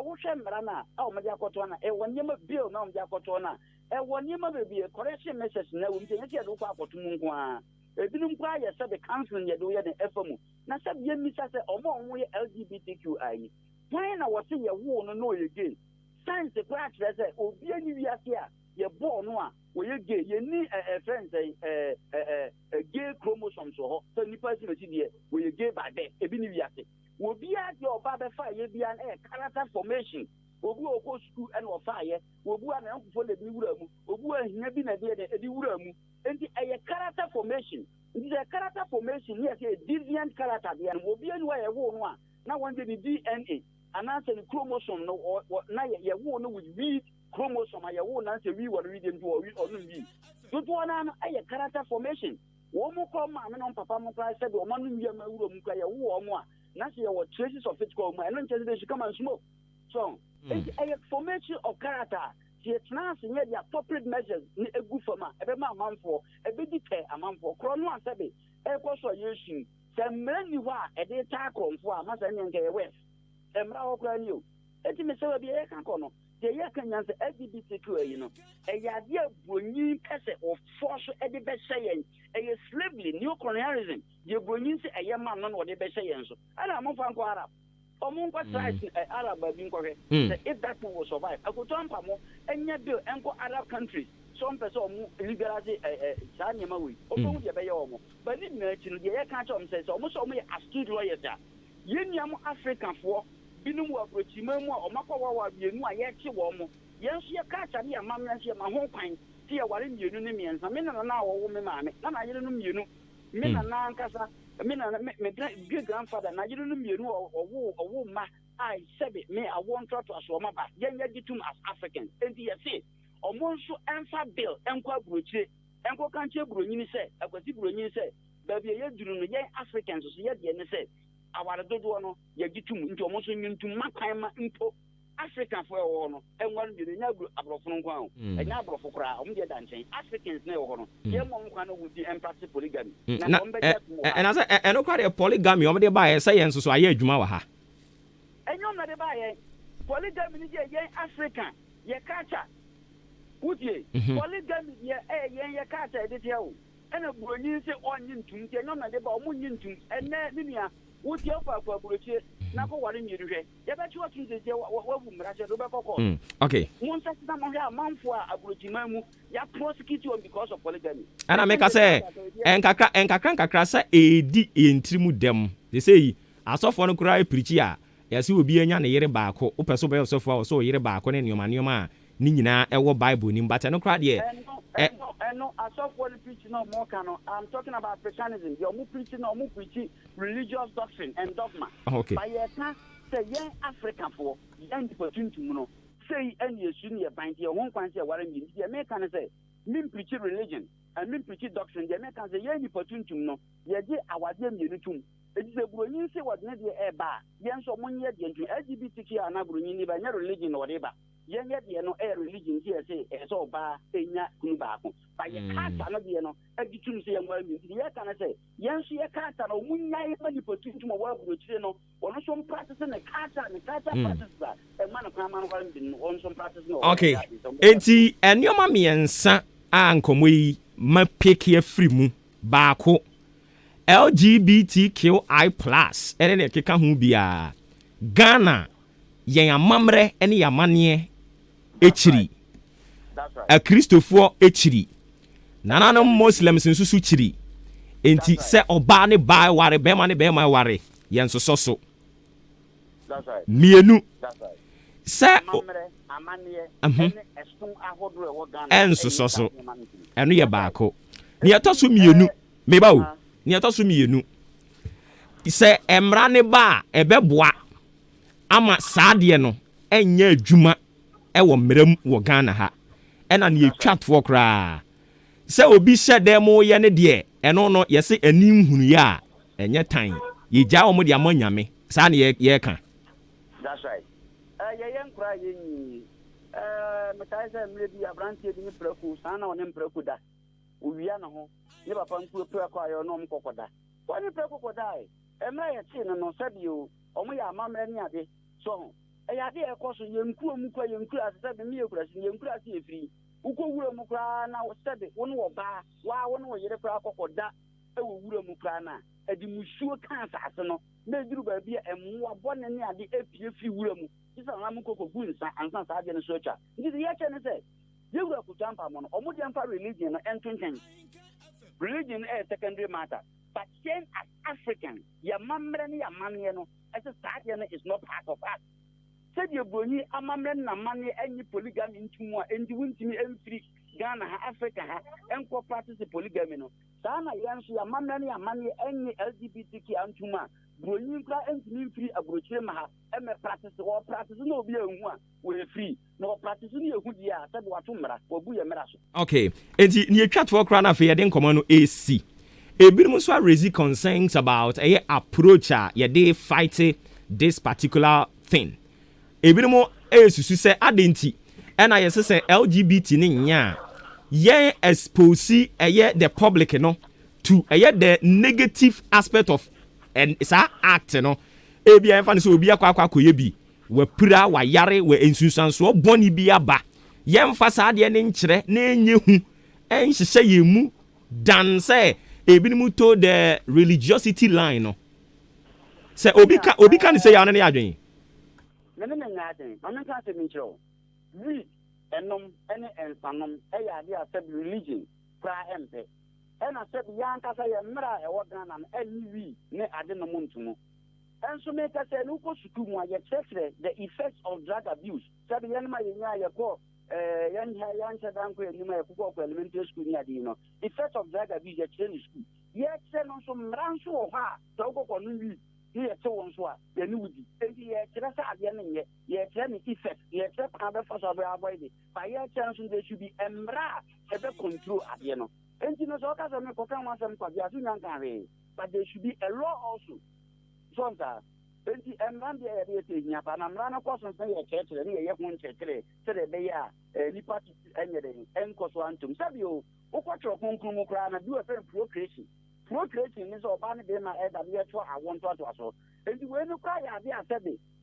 wo hwe mbra na o me dia koto na wonye ma bill na o me dia koto na wonye ma be correction message na wo mtenye tie do kwa akoto mu nko a ebinum kwa ye say the council ye do ye de efamu na say ye misa say omo ye LGBTQI why na what say ye wo no again science kwa atire say obi ani wiase a ye bo no a wo ye gay ye ni friends gay chromosomes ho so nipa si meti de wo ye gay by there ebi ni wiase wo bia de oba be fa ye bia na character formation obu okọ school and ofa ye obu ana nkufo le bi wura mu obu ahia bi na de edi wura mu enti character formation this character formation here say deviant character be and obi anu ye wo no a na one dey DNA and answer the chromosome no na ye wo no with V chromosome ye wo na answer we wo read into or we or no we so to na character formation wo mo ko ma me no papa mo kra say do mo no wi ma wura mu kra ye wo mo a na say ye traces of it ko mo and no chance they should come and smoke so it's a formation of character. It's now the appropriate measures in a good format. Every man for a bit detail among for Chrono and Sabi, a course of using some many who are a day tackle for a master and gay west. And now, you. Let me say, be a cancono. The Yakan LGBTQ, you know, a idea bringing person of force at the best saying, a slavery, new colonialism, you bring a young man on what they best saying. And I'm on Arab. Arab if that one will survive, I could jump and yet build and go Arab countries. Some person legalize Sanyamawi, but in merchant, the air country says almost only astute lawyers. Yen African for Binu Prochimo or Makawa, you know, I actually warm. Yes, your catch and your mamma and my home pine, see a warring unions, a minute an hour woman, and I didn't know. Men and Nankasa, I mean, my great grandfather, and I didn't know or woman. I said it, me, I won't try to assume about young as Africans. And he said, or Monsu answer bill, and qua Bruce, and what country Bruni said, I was Bruni said, baby, you're doing young Africans, yet, and said, I want to do one, you get to almost into Makama into African for one, and one you never abroad from Guam, and now for crowd, dancing. Africans never young one would be and practice polygamy. And as I know quite a polygamy, over there by a science, so I hear Jumaha. And you're not a polygamy, young African, your catcher. Would ye? Polygamy, your catcher, did you? And a Brunian say on into, you're not about Munian, and then would you offer for Bruce? Now, what in you do? You bet you what you say, what okay. Once a month for a Brucimamu, you prosecute you because of polygamy. And I make us say, and Kakra say, a D in Trimu dem. They say, I saw for no cry preacher. Yes, you will be a year back, who pursue yourself for so year back on your manuma, Nina, our Bible, but I no cry yet. No, I saw for the preaching no more cano. I'm talking about Christianism. You're more preaching or more preaching religious doctrine and dogma. Okay. By your time, say young African for young opportunity to know. Say any senior bind your one fancy what I mean. The American say, mean preaching religion and mean preaching doctrine. The Americans say young opportunity to know. Yeah, our dear unitum. It is a Bruni say what near the air bar. Young so 1 year into LGBTQ and Bruni by no religion or whatever. Yet no air religion here say as all bar enya kunbaku. By your cat and the no education say well the can I say yes she a cat and a munya money put to my work with no or some practicing a cat and a cat practice that a man of common on some practice no. Okay. Enti and your mammy and son uncle we ma pick here free mu bako LGBTQI plus and then keka hu bia Ghana yen amamre ene yamane echiri a Christopher echiri nananom Muslims nsusu chiri enti se oba ne bai ware bema ne bema ware yen so that's right mienu Sir, and so. And we are back. Near Tosumienu, Mebao, near Tosumienu. Say, Emrane ba, ebeboa. Ama Sadiano, and ye Juma, ewa Mrem Wagana ha. And an ye chat for cra. Say, Obi said demo yene dear, and no, ye say a new hunya, and your time. Ye jaw mo dia monyame. Sa ne ye ka. That's right. Young crying. Metaisa maybe a branch in Preku, Sana on Emprekuda. Uviana ho. Never found to a prayer choir no cocoda. Why the Preku die? Am I a chin and no said you? Or me a mamma any other. So, a idea of course, young Muka, young class, 7 years, young class free. Uko Mukra now said it, one more bar, why one more year or that. Mukrana, a dimusure cancer, no, maybe be a more one and the APF room. It's a Lamuko Goons and some Sergeant Searcher. This is the actual say. You will put jump on Omodiampa religion and thinking. Religion is a secondary matter. But then as African, your mamma your maniano, as a Sergeant is not part of us. Said your brony, a mamma, money, any polygamy into more, and you won't see me free Ghana, Africa, and co practice polygamy. Sana yansu ya mamani ya mani any LGBTQ antuma broni kra entimi free abrochire ma eme practice or practice no bi ehun a we free no practice ni ehun dia sabe wato mra obu ye mra so. Okay, enti ni etwa to kra na fe ye den komo no AC ebirum so raise concerns about a approach ye dey fight this particular thing ebirum esusu se adenti na ye se LGBT ni nya ye expose the public no to the negative aspect of and it's a act no ebi en fa so obi akwa koye bi we pura wa yare we ensusan so boni bi aba ye mfa sa de ne nkire na enye hu en hihye ye mu dan say ebi mu to the religiosity line no say obi kan say ya ne adwen me nya adwen ma ka se mi kiro we enom ene ensanom eya de accept religion pra empe ena accept yan kasa ye mra e wodana na eni ne ade no montumo enso me ka se no ko suku mu aye chekre the effects of drug abuse sabi yan ma ye nya ye ko yan chadan ko ni ma ye ko elementary school ni ade no effects of drug abuse ye training school ye se no so mranso ho ha to ko no wi ye te won so a ye ni wudi enti ye kira sa ade ne ye kira ni effect ye kira pa be for so be avoid but ye chance they should be emra e be control ade no enti no so ka so me ko kan wa sam kwa bia so nyan kan we but there should be a law also so that enti emra de ye te nya pa na mra na ko so se ye kire ni ye ho nkekere se de be ya nipa enye de enko so antum sabi o ukotro konkru mu kra na do a procreation is about the AWS. I want to also. And when you cry,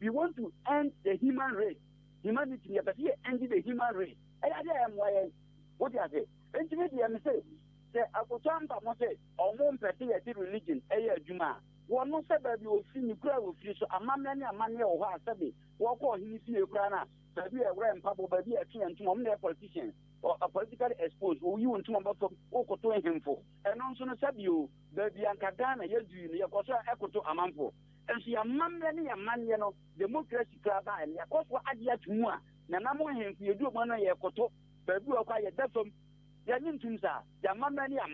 we want to end the human race. Humanity, but here ending the human race. And I am why what you say. And to me, I say, I could jump up and say, or one particular religion, a Juma. One no said that you will see me cry with you. So a man, or what I said, walk on his Ukraine, baby, a grand papa, baby, a king, and 2 politicians. Or a politically exposed, or you want to about to him for. And also, said you, baby, and Kadana, you do, your cosa echo to Amanfo. And she a man, you know, democracy club, and your cost for Adia to more. Nanamo him, you do one year koto, baby, or quiet death from Yanin Tumsa, your mamma, and your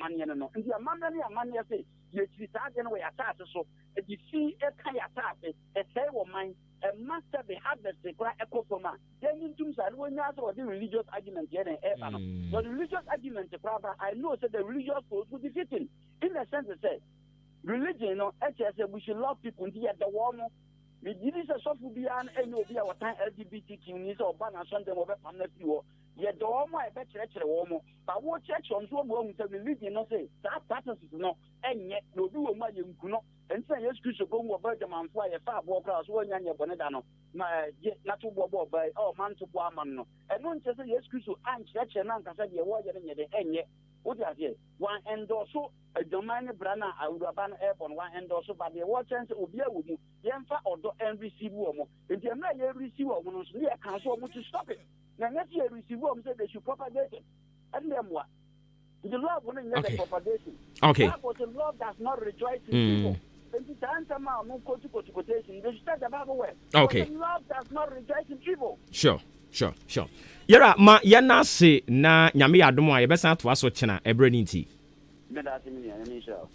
mamma, say, you start anyway, attack so. If you see a kaya attack, a say of mine. A master be harvest the cry echo for man. Then in terms of when you the religious argument here and the religious argument, I know that the religious folks will defeat him. In the sense that religion, we should love people at the warm. We did this a soft beyond any of our time LGBTQ needs or ban Sunday over family. Yet the warm, I bet church a warm. But what church on so wrong with religion, no say that passes no, and yet no do a man you know. And say yes, Christian go over the man fly a far walk across one young bonedano. My not to bob by all man to woman. And one says yes, Christian and church and uncle said you're watching the end yet. What is it? One end also a domain brana, I would have an air on one end also, but the watch and will be with you. Yanfa or do and receive woman. If you're not a receiver, one is near council to stop it. Now, next year, receive woman said they should propagate it. And then what? The law wouldn't get the propagation. Okay. That was the law does not rejoice in people. Okay. Love does not result in evil. Sure. Yara ma yana se na nyame adom a yebesa to aso chena ebreninti.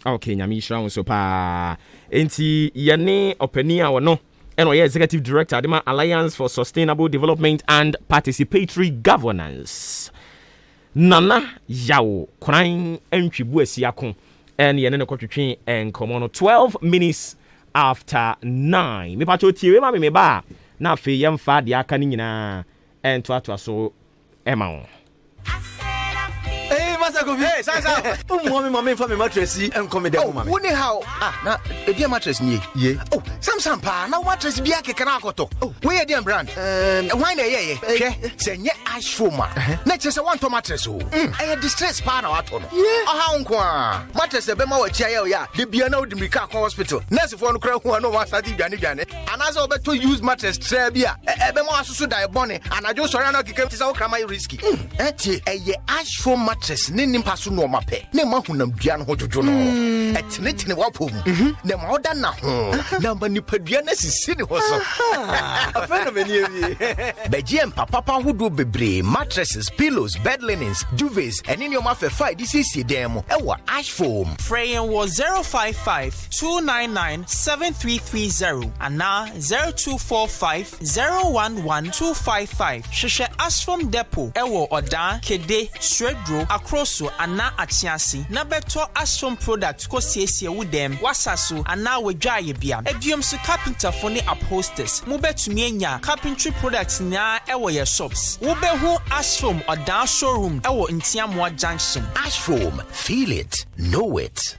Okay, nyame shira so pa. Enti yene opani a wono eno ye executive director adema Alliance for Sustainable Development and Participatory Governance. Nana yawo kran entwibu asiako en yene ne kotwetwe enkomo no 12 minutes after 9. Me pacho tie ma me ba na afi yemfa de aka ni nyina to so ema. Hey, Sansa. Mommy for me mattress and come there, mommy. Wouldn't how? Now, a dear mattress, ye. Oh, some pa, now mattress be a canacoto. Oh, where dear brand? Why, say, yeah, ash foma. Next is a one to mattress. I had distress partner at home. Yeah, mattress, the Bemo chair, the Biano de Mica Hospital. Next one crowd who know what's at the Janet. And as I to use mattress, Trebia, a Bemo should die bonnet, and I just surround the all come risky. A ash foam mattress. Nim pasu no mape ne mahunam duan ho jojo no etene wapom ne maoda na ho na manipadua na sisi ne ho so afena meni begiem papa hodo bebre mattresses, pillows, bed linens, duvets and in your mafe 5 dcc dem e wo ash foam Freyan was 055 299 7330 and now 0245 011 255 Sheshe ash foam depot e wo odan kede stredro across so ana achiasi na beto ashfom product ko siesie wo dem wasaso ana wadwa ye bia eduum so carpenter for ne upholsters mo betumi anya carpentry products na ewo ye shops wo behu ashfom odan showroom ewo Ntiamwa junction. Ashfom, feel it, know it.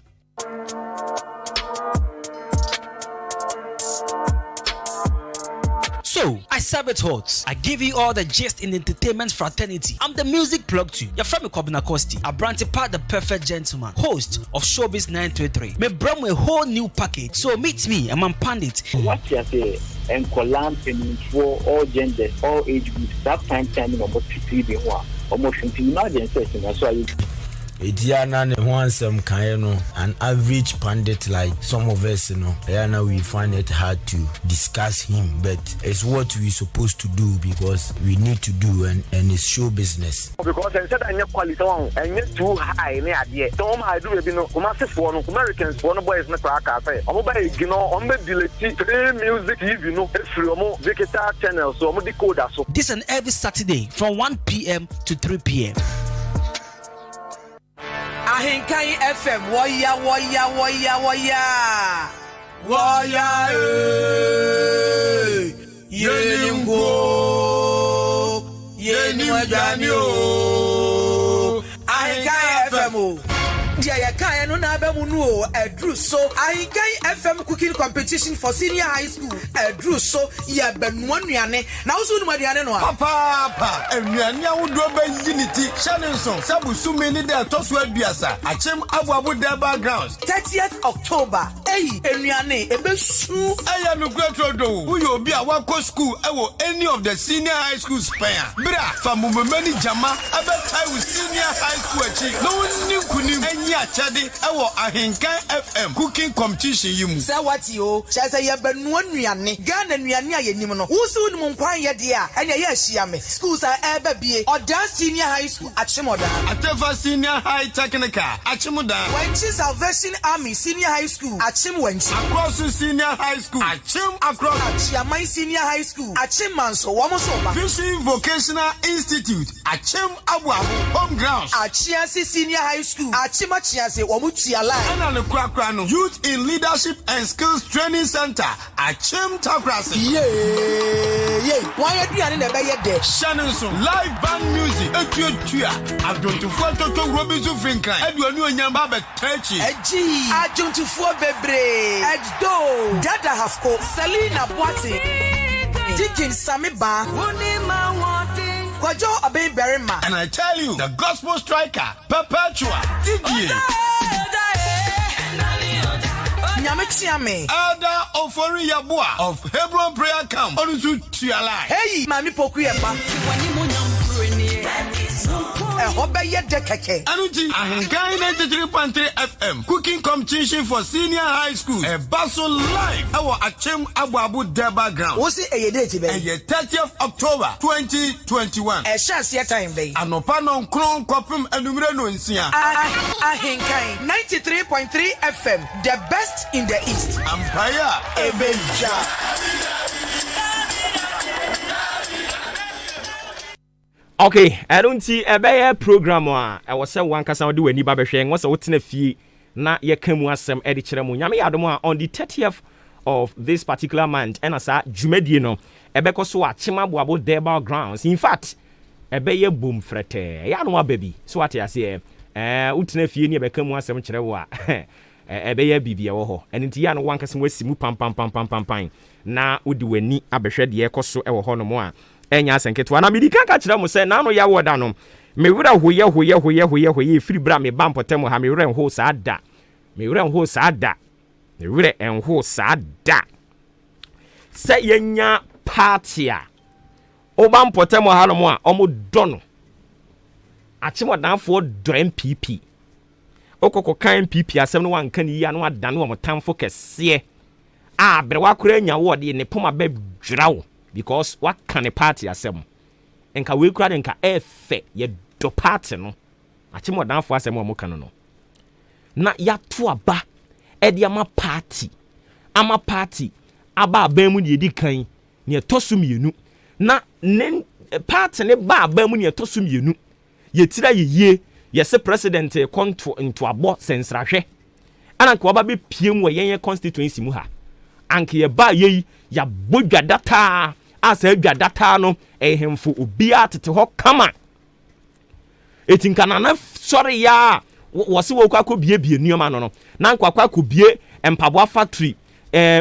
So, I serve it hot. I give you all the gist in the entertainment fraternity. I'm the music plug too. You're from Kobina Kosti. I branch part the perfect gentleman, host of Showbiz 933. Me bring a whole new package. So meet me, I'm a pandit. What you say? And Colam for all genders, all age groups. That time about 3 be one. Almost imagine session. So I. Etiana ne wansem kan no an average pundit like some of us, now we find it hard to discuss him, but it's what we supposed to do because we need to do and it's show business. Because I said I need quality on and need too high near the don't I do massive for Americans one boys not crack say I'm by on the music TV free digital channels so decoder so this and every Saturday from 1 p.m. to 3 p.m. Ahinkai FM waya Yenimgo Yenimajani Ahinkai FM Jaya Kaya no na be munu edru so Ahinkai FM cooking competition for senior high school edru so ya benuanuane na usu nu aduane no papa enuane awodo ba unity Shannon sabu sumeni de toso aduasa achem abuabu de backgrounds 30th October enuane ebesu aya no gretrodo uyo obi a wako school ewo any of the senior high school spare bra famumemani jama abetai with senior high school achi no nkuni Chadi ewo Ahinkai FM cooking competition yimu. Say what you? Chasa ye benua nuane. Ghana nuane a yenim no. Wusu nu nkwan ye de a ene ye ahia me. Schools are ebe bie. Odan senior high school Achimoda. Atefa senior high technical Achimoda. Wenchi Salvation Army senior high school Achimwenchi. Across senior high school Achim across Achiamai senior high school Achimanso Wamosoba. Fishing Vocational Institute Achim Abuabu home grounds. Achiasi senior high school Achima Chiase Wamuchia line. And the Youth in Leadership and Skills Training Center Achim Takrasi. Yeah. Why are you in the bay there? Shannon live band music. Etuatua. Adontufoɔ Toto Robinson Finkan. Eduanu Enyamba Betechi. Eji. Adontufoɔ Bebre. Eddo. Dada Hafko. Selina Boati. Dikin Samiba. Kwajo Abe Berima. And I tell you, the gospel striker, Perpetua. Didier. Obuoba Ofori Amanfo of Hebron Prayer Camp. Onusu Tialai. Hey, Mami Pokuyeba. hobe ye de keke. Anuti Ahenkai 93.3 FM cooking competition for senior high school. A Basso live. Our Achem Abu Deba ground. Wo si eye date be? Eye 30th October 2021. E chance ye time be. Anopa non kron kopim enumere no nsia. Ahenkai 93.3 FM, the best in the East. Empire Ebenja. Okay, I don't see a better program. I was saying one case I do any baby sharing. What's a what's in a fee? Na ye came was some editor Munyami Adamo on the 30th of this particular month. And as a Jumedino, a beko so a chima buabo deba grounds. In fact, a better boom frete. Ya no baby. So what I say, utine fee ni become one some cherewa. A better bibi ho. And in Tiano one case was simu pam. Na udu ni abeshed ye koso ewo ho no mo. Enya senketo na medika ka kire mo se na no ya woda no me wura hoye free bra me bam potem ha me wura enho sa da se yenya party a o bam potem ha no mo a omo do no achimodanfo do MPP okoko kan MPP asem no wanka ni ya no adane o motamfo kese a bre wa kura nya wo de ne poma be dwirawo because what can a party asem enka we kura enka efe ye do party no achimodanfo asem o mo kan no na ya to aba e de ama party aba mu ne edi kan ne tosu mienu na ne party ne ba mu ne tosu mienu ye tira ye se president konto into abo sensrahwe ana ko ba be piem wo yen constituency mu ha anke ye ba ye ya bodwa data asa adwa data no ehemfo obia tete ho kama etinka na sorry ya wo se wo kwa ko bie nuoma no na nkwa ko bie empabwa factory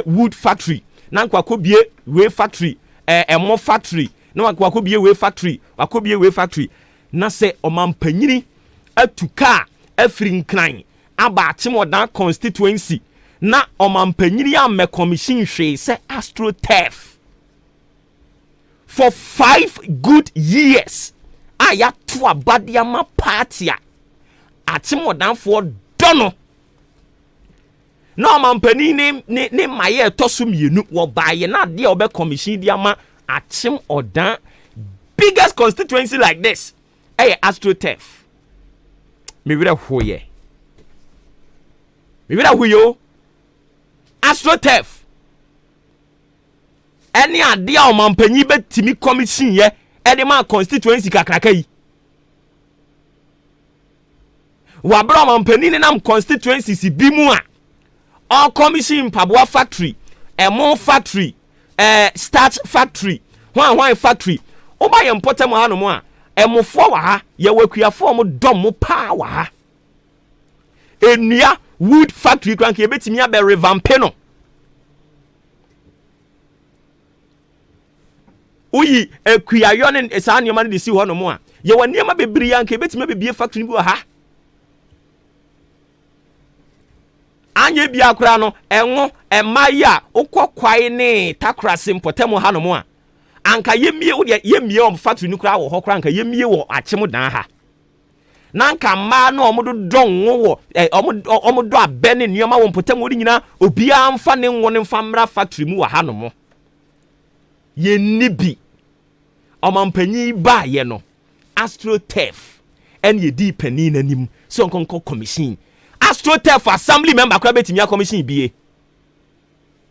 wood factory na nkwa ko bie we factory emo factory na nkwa ko bie we factory na se omampanyini atuka afri nkran aba achimodan constituency na omampanyini am commission hwe se AstroTurf for 5 good years aya to abadiama party achimodan for dono na omampanyini ne maye toso mienu wo baye na de obe commission diama achimodan biggest constituency like this AstroTurf me wira hoye AstroTurf any ade a omampanyi betimi commission ye ede ma constituency kakraka yi wa bra omampani ne nam constituency si bi mu a all commission pabwa factory emo factory starch factory hwan factory oba ye mpotem ha no mu a emofo wa ha ye wakuafo mo dom mo pa wa ha enua wood factory kranke ye betimi abe revamp no uyi akuayo ne esa nioma ne si ho no mo a ye waniema bebiri yanke betimi abebie factory bi wa ha anye bia kura no enwo emaya ukwakwai ne takrase mpotem ha no mo a anka yemie o factory ni kura wo ho kura anka yemie wo achimodan ha nanka ma no omodo donwo wo omodo abene nioma wo mpotem wo nyina obia mfa ne nwo ne mfa mra factory mu wa ha no mo ye nibi omampanyi ba ye no AstroTurf en ye di pani nanim so nkonko commission AstroTurf assembly member kura betimi commission bie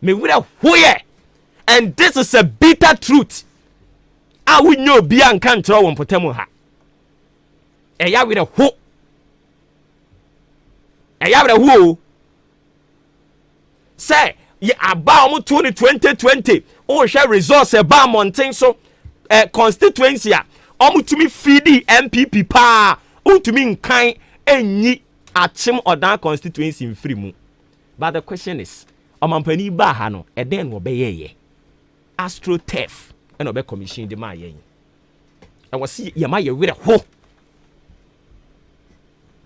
me wura hoye and this is a bitter truth a we know bi anka ntro wo mpotem ha eya wura ho say ye aba omo 2020 o share resource ba mountain so constituency a omo tumi feed MPP pa o tumi nkan enyi achim odan constituency in free mu but the question is omampani ba ha no eden wo be ye AstroTurf and obe commission de ma yen and was see ye ma ye were ho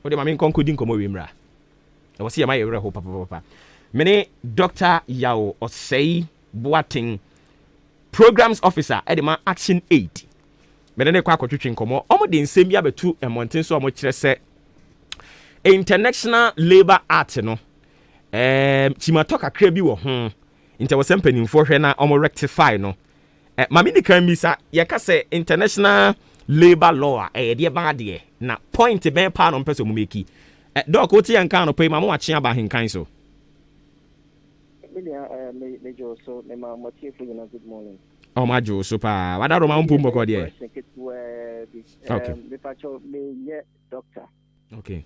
o de ma me konkodi nkomo we mra and was see ye ma ye were ho papa mene Dr. Yao Osei Boating programs officer edema action aid mede ne kwa akotwetwe nkomo omo de nsem bi abetu emonten so omo kire se international labor act no chimato kakra bi wo ho nti wo sempanimfo hwe na omo rectify no mami ni kan bi sa ye ka se international labor law de ba de na point ben pa no mpeso mu meki doc oti yan kan no pe ma mo ache aba henkan so Major, so Maakye for you. Good morning. Oh, my Joe, super. What are my pumbo called here? Okay. Me doctor. Okay.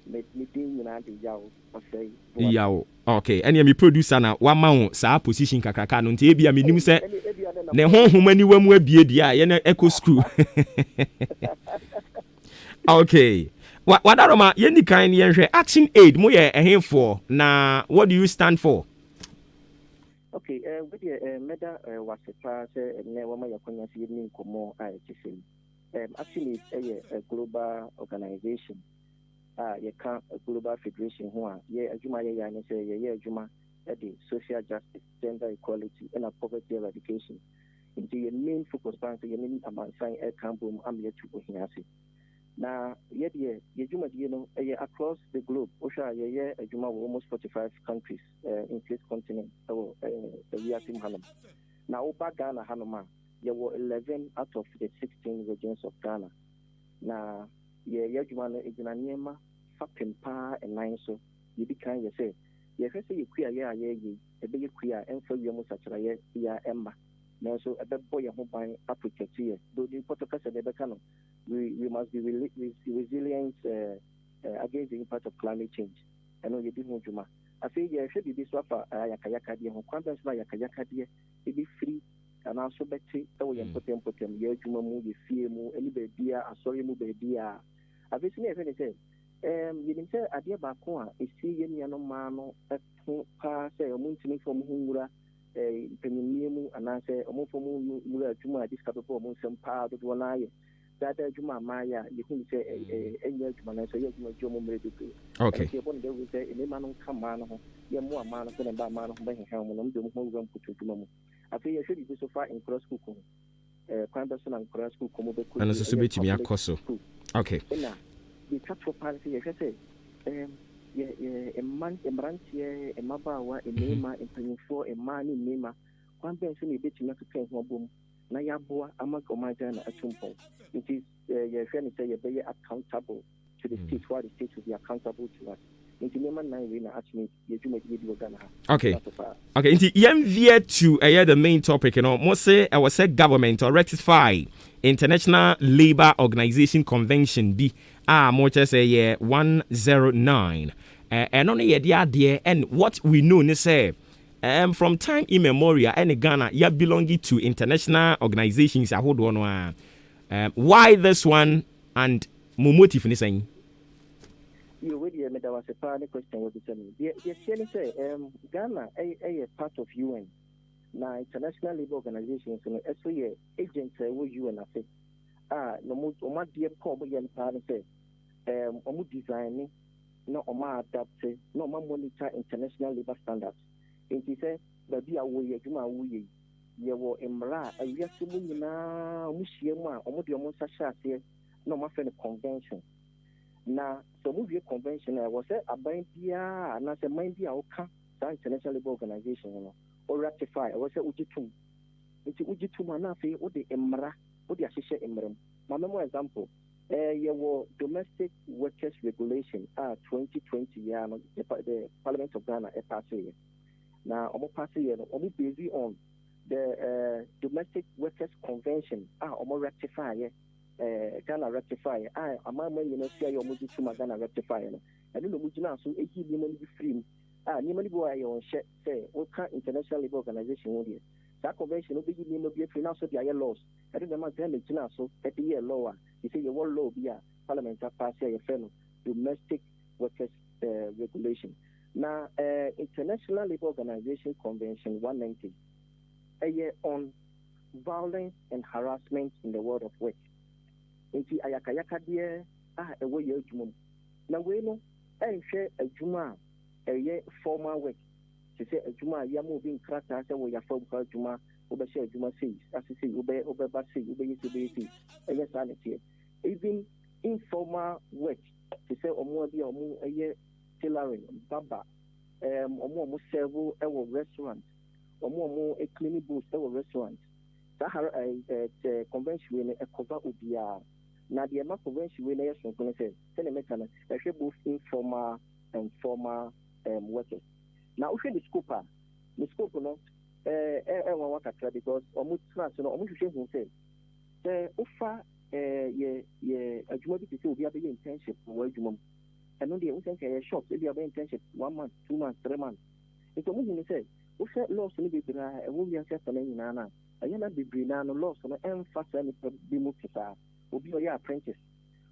Meeting you know the yaw. Okay. Any me producer na one man sa position kakraka no nti ebia me nim se ne honhom aniwa mu abie dia ye na echo school. Okay. What are my any kind of action aid? Mo ye ehemfo na what do you stand for? Okay, with the meda was a class never my opinion evening komo actually a global organization. You can't a global federation who are juma say juma the social justice, gender equality, and poverty eradication. Into your main focus point your main about sign a campum am yet to go. Now, yet, Yajuma, across the globe, Osha, Yajuma, almost 45 countries in this continent, the Yasim Hanum. Now, Opa Ghana Hanuma, there were 11 out of the 16 regions of Ghana. Now, Yajuma, Ignanema, Fapimpa, and nine so, you become, you say, you say you queer, a big queer, and for you, Musachaya, Emma. Now, so a bad boy, who buy Africa here, though the Portuguese and the Becano. We must be resilient against the impact of climate change. I know you didn't Juma. I say, yeah, should be this wafa Yakayaka dear, who comes by Yakayaka dear, it be free and also better. Oh, you put them, Juma movie, fear, any baby, a sorry movie, dear. I've seen everything said. You didn't say, Adia Bakua is seeing Yanomano at pass a moon from Hungura, a penny, and I say, a moon Mura Juma, this couple of months and part of one eye. That Juma Maya, you can say a year to so yes, my Jomo maybe. Okay. If you say, a man come man, you're more man than a man of making helm and I'm going to Juma. I feel you should be so far in cross school. Quanderson and cross school, and as a subject to me, okay. Now, the cut for party, if I say, a man, a branch, a mabawa, a nema, a penny for a man in nema, one person a bit to make a train boom. Na yaboa amako majana atumpo. It is your friend say you're accountable to the state, while the state will be accountable to us. Into Neman 9 winner actually you make video Ghana. Okay. Okay, into EMVA to the main topic, you know, most say I was said government or rectify International Labour Organization Convention B more just say 109. And only the idea and what we know ni say from time immemorial, any Ghana, you belonging to international organizations. I hold on. Why this one and motive in saying? You already made a question. Was the say Ghana a part of UN. Now international labor organizations and SOE agents were UN. I say no more dear poor young parents say omu designing no oma adapt no more monitor international labor standards. And he said, Baby, I will Juma Wuye. You were Emra, a Yasimuna, Mushiama, or Modia Shashe, no my friend convention. Now, so movie convention, I was a Bandia, and as a Mandia Oka, the International Labor Organization, or ratify, I was a Ujitum. It's Ujitumanafi, or the Emra, or the Ashisha Emram. My memory example, you were domestic workers regulation, 2020, the Parliament of Ghana, a passage. Now, I'm passing busy on the Domestic Workers Convention. I'm rectify Ghana rectify. I'm see your Muji to Ghana rectify. I don't know Mujina, so a human free. Nimani boy on say, what international labor organization here? That convention will be given a free now, so the other laws. I don't know, so at the year lower. You say your wall law be a parliament pass a fellow domestic workers regulation. Now, International Labor Organization Convention 190, a year on violence and harassment in the world of work. Inti ayakayaka dear, a way you jum. Now, we know, and share a juma, a year formal work. She said, a juma, ya moving crackers, and we are from her juma, obeshe adwuma sei asisi obeba sei obeyesi eye sanity even informal work to say omo bi omo eye tailoring baba omo serve ewo restaurant omo a cleaning booth ewo restaurant sahara convention we e cover obia na the ma convention we na yeso kono say na make na e both informal and formal workers now we the scope no one kakra because omo trans no omo hwehwe hu say ofa ye adwuma bi say obi abeye internship wo adwuma and no dey we say shop obi abeye internship 1 month 2 months 3 months so mo hu say we say laws no be bra e wo wi ase fa na nyina na ayana bibiri na no laws no emphasize ni bi mu kisa obi oya apprentice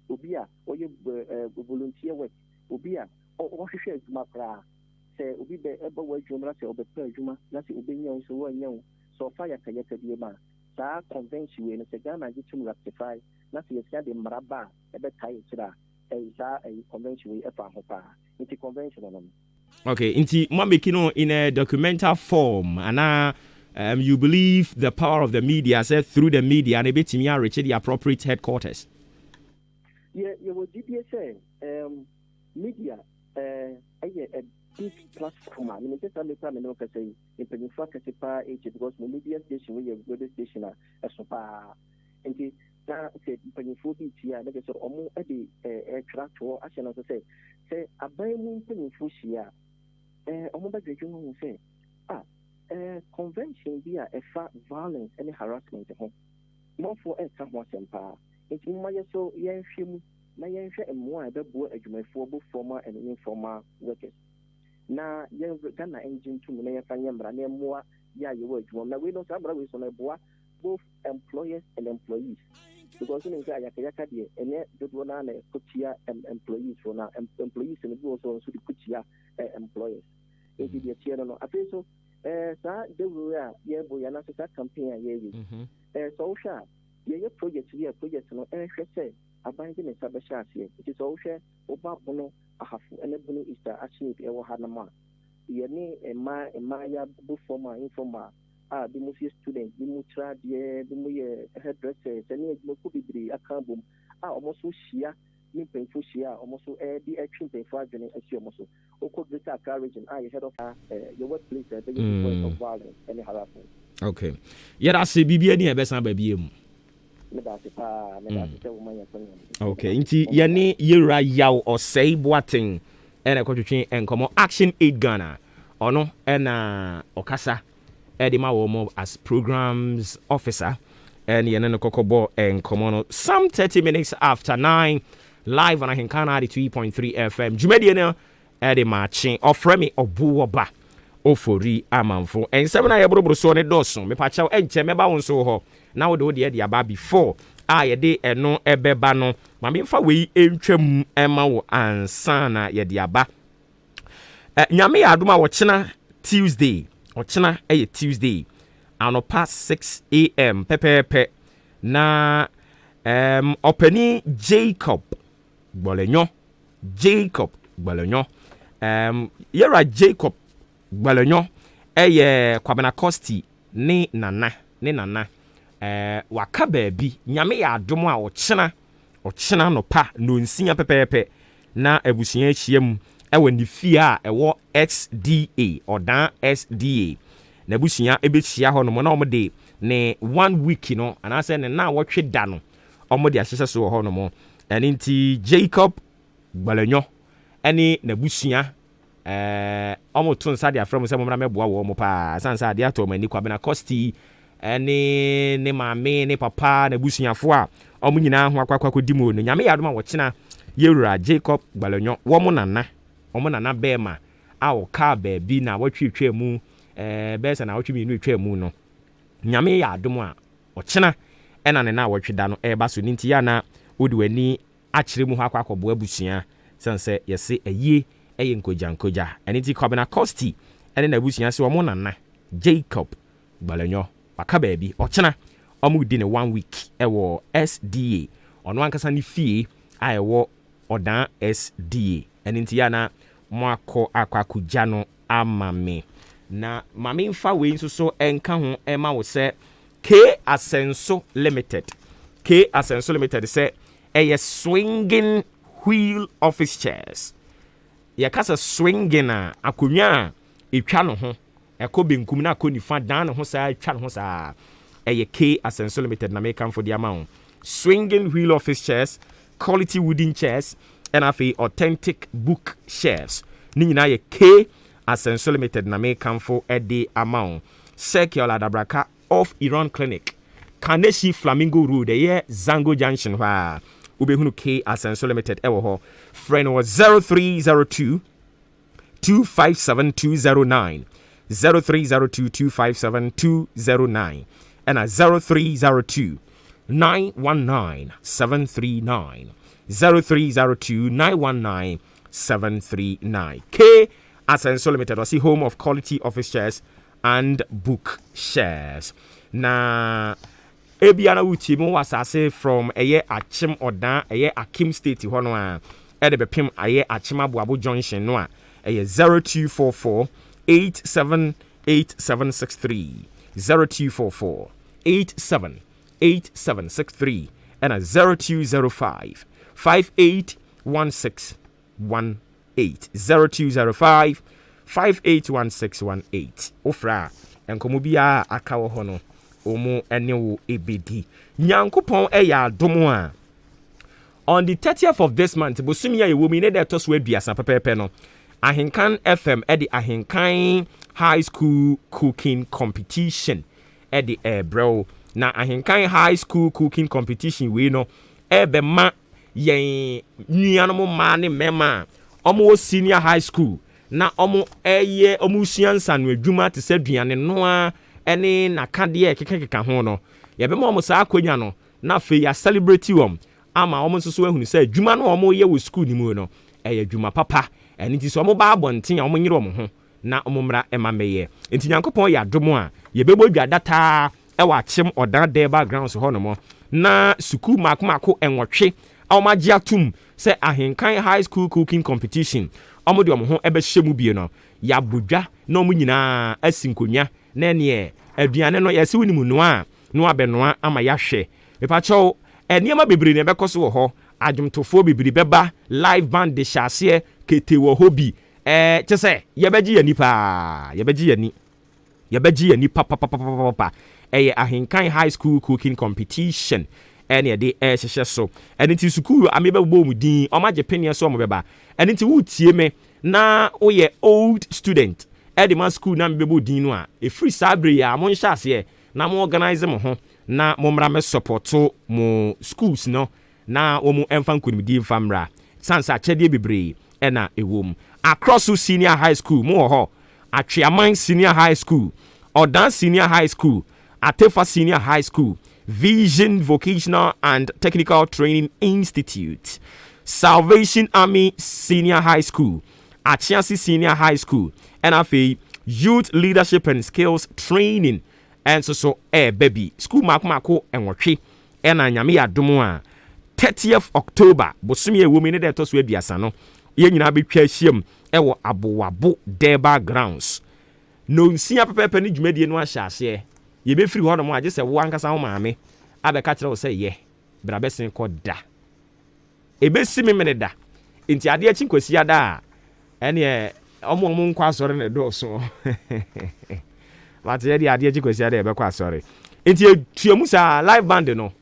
obi a oye volunteer work obi a o hwehwe adwuma kra say obi be eba wa adwuma say obepa adwuma na say obi nya so wa nya so fa ya kayaka bi ma sa convention we no say Ghana get to rectify na say ya de maraba ebe kai kira sa convention we e fa ho pa nti convention no. Okay, inti mo making in a documental form and you believe the power of the media said through the media and a bit me reach the appropriate headquarters. Yeah, you will say media a big platform. I mean, just a little bit of say in the fact that because media station we have radio station as so far and the that said in the here like so almost at the track to action as I say abai mu in fushia almost by the say convention be a violence and harassment home more for a someone sempa it's my so yen film na yen hwe emo a bebo adwumafo bo formal and informal workers na yen Ghana engine to na yen fanya mra na emo ya ye wo adwuma na we no sabra we so na boa both employers and employees because in the ayaka de ene dodo na na kutia employees for na employees and also so the kutia employers e di tie no afi so sa de we a ye bo ya na so campaign a ye yi so sha ye project no hwe say aban de ne sabesha ase it is so hwe oba bono ahafu ene bono Easter achieve e wo ha na ma ye ni ema ya bo formal informal the most students, the mutra, the more hairdressers, and the Kubibri, a carbon, almost shia, limping for shia, almost the action pay for journey as you also. Or could the courage and I head of your workplace, the point of violence and harassment. Okay. Yet I say BB best baby. Okay, inti yani yera yaw or say boating and a country and come Action 8 Ghana or no and okasa Edima Womo as programs officer and Yanana Kokobo and Komono some 30 minutes after 9 live on Ahinkana 93.3 FM. Jumediana Edima Chin or Fremi Obuoba Ofori Amanfo and 7 I able so ne dosun me pacha enche meba won so ho now do de aba before ye de eno ebeba no ma me fa we entwam ema wo ansana ye de aba nyame ya adoma wo chena Tuesday ochina Tuesday anopa 6 a.m. pepepe na openi Jacob Gbolenyo yera Jacob Gbolenyo Kwabena Costi ne nana waka baabi nyame ya adom a ochina no pa no nsia pepepe na abusuan ahyiam ewe ni fie a ewo XDA odan SDA na abusuan ebechia ho no mo na omde ne 1 week no anase ne na wotwe da no omde ahyese so ho no mo enti Jacob Gbolenyo eni na abusuan omoto nsa de afrem se mo na meboa wo mo pa sansa de ato mani Kwabena Costi eni ne maame ne papa na abusuafo a omo nyina ho akwakwa dimo no nyame yadoma wo chena yewura Jacob Gbolenyo wo mo nana bema a o ka baabi na watwetwa mu besa na watwe mi twa mu no nyame ya adom a o chena ena ne na watweda no ba so ninti ya na odi wani akire mu ha akwakobo abusua sense yese ayie eye nkoja eni Kwabena Costi ene na abusua se wo mo nana Jacob Gbolenyo waka baabi o chena omu di ne 1 week ewo SDA ono ankasa ni fie a ewo odan SDA eni nti ya na mwako akwakujano amame na mame mfa we nso so enka ho ema wo se K Asenso Limited say a swinging wheel office chairs. Yakasa swinging akonya etwa no ho ekọ benkum na akọ nifa dan no ho saa etwa no ho saa a K Asenso Limited na make for the amount swinging wheel office chairs, quality wooden chairs, and authentic book shelves. Ni nyina ye K Asenso Limited na make for the amount circular dabraka of Iran Clinic Kaneshi Flamingo Road ye Zango Junction wa ubehunu K Asenso Limited ewo ho friend was 0302 257 209 0302 257 209 and 0302 919 739 0302 919 739 K Asenso Limited was the home of quality office chairs and book shares. Na ebiana wuti mo wasase from eye Achim Odan eye Akim State hono a e de bepem aye Achim Abuabo Junction no a eye 0244 878763 0244 878763 and 0205 581618 0205 581618 ofra enkomo bia aka wo hono omo ene wo ebedi nyankopon eya adomo a on the 30th of this month bosumi ya ewomi ne de toso aduasa pepepe no Ahinkan FM edi Ahinkan High School Cooking Competition edi bro na Ahinkan High School Cooking Competition we no ebe ma yen nuanom ma ne mema omo senior high school na omo eye omo suansa no adwuma te se duane no a ene nakade kekeka ho no ye be ma omo sa akonya no na fe ya celebrate wom ama omo nso so ahunu se adwuma no omo ye wo school ni mu no eye adwuma papa ene ti so omo ba abonten omo nyire omo ho na omo mra ema meye enti nyankopon ya domo a ye bebo dwa data e wa Achim Odan de backgrounds ho no mo na school makmako enwotwe awmagia atum se Ahinkan High School Cooking Competition omo de omo ho ebe hyemu bie no ya bodwa na omo nyina asinkonya na ne aduane no yesi wonimu no a no abenoa ama ya hwe mepa chew eniema bebre ne bekoso wo ho adwumtofo bebre beba live band de hyase kete wo hobi chese yebeji yani pa yebeji yani papa Ahinkan High School Cooking Competition ene de hyehye so ene ti school amebe bo mu din o ma jepenia so mo beba ene ti wutie me na oye old student ede ma school na mebe bo din no a e free sabre ya mo nhase na mo organize mo ho na mo mra me support mo schools no na wo mu emfa nkunimdi famra sansa chede bebre ena ewom across senior high school mo ho Atweaman Senior High School Odan Senior High School Atefa Senior High School Vision Vocational and Technical Training Institute, Salvation Army Senior High School, Achiasi Senior High School, NFA Youth Leadership and Skills Training, and so baby school mako and watchi and anyame adomo a 30th October bosumi ewumi ne de to so aduasa no ye nyina betwa hiem ewo Aboabo Deba Grounds no nsia pepepe ne dwumadie no ahyase ye be free ho no mo age se wo ankasa ho maame abeka kire wo se ye bra besen ko da ebesi me da enti ade achi nkwasi ada ene omo nkwa asore ne do so mate ye ade achi nkwasi ada ebe kwa asore enti etuamu sa live band no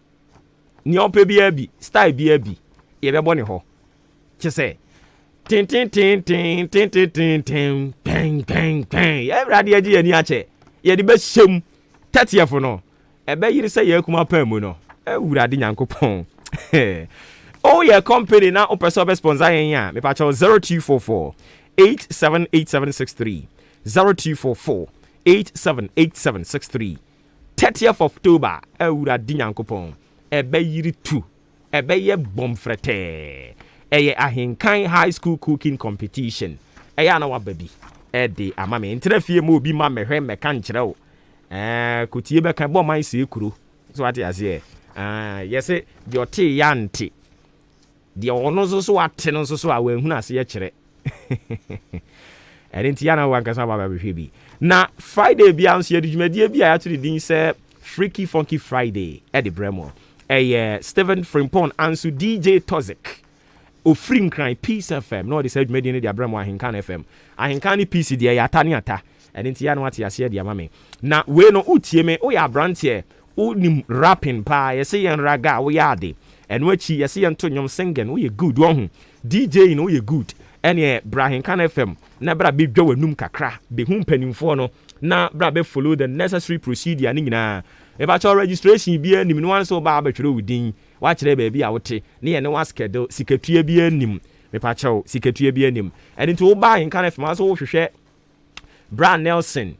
ni ope bi abi style bi abi ye be bone ho kise tin tin tin tin tin tin tin bang bang bang everybody age ye ni ache ye di be hyem 30th no ebe yiri se ye kuma pamu no ewurade nyankopon oh yeah company na opeso be sponsor yen ya me pa cho 0244 878763 0244 878763 30th October ewurade nyankopon ebe yiri tu ebe ye bomfrete eye Ahinkan High School Cooking Competition eye na wa baby de amame ntrafie ma obi ma mehwe meka nkire wo kutie be kan bo man se ekuro so ate ase yese de ote ya nte de ono so ate no so a wanhunu ase ye kire ɛne nti yana wankasa baba behwe bi na Friday bia nso yɛ dwumadie bi a yɛato de din sɛ Freaky Funky Friday ɛde bremo Stephen Frimpong anso DJ Toxic Ofiri Nkran Peace FM no de sɛ dwumadie ne de bremo Ahenkan FM Ahenkan ne Peace de yɛ ata ne ata ɛne nti yana wate ase de ama me na we no utie me wo yɛ abrante unim rapping pa yɛsɛ yɛn raga wo yɛ ade ɛno akyi yɛsɛ yɛn to nyom singen wo yɛ good wo ho DJ no wo yɛ good ɛne Ahenkan FM na bra be dwa wanum kakra be hu mpanimfoɔ no na bra be follow the necessary procedure ne nyinaa ebacho registration bi anim no anso ba abetwere wudin wa kyerɛ baabi a wote ne yɛ ne wa schedule sikatua bi anim me pa kyɛw sikatua bi anim ɛne nti wo ba Ahenkan FM aso wo hwehwɛ Brian Nelson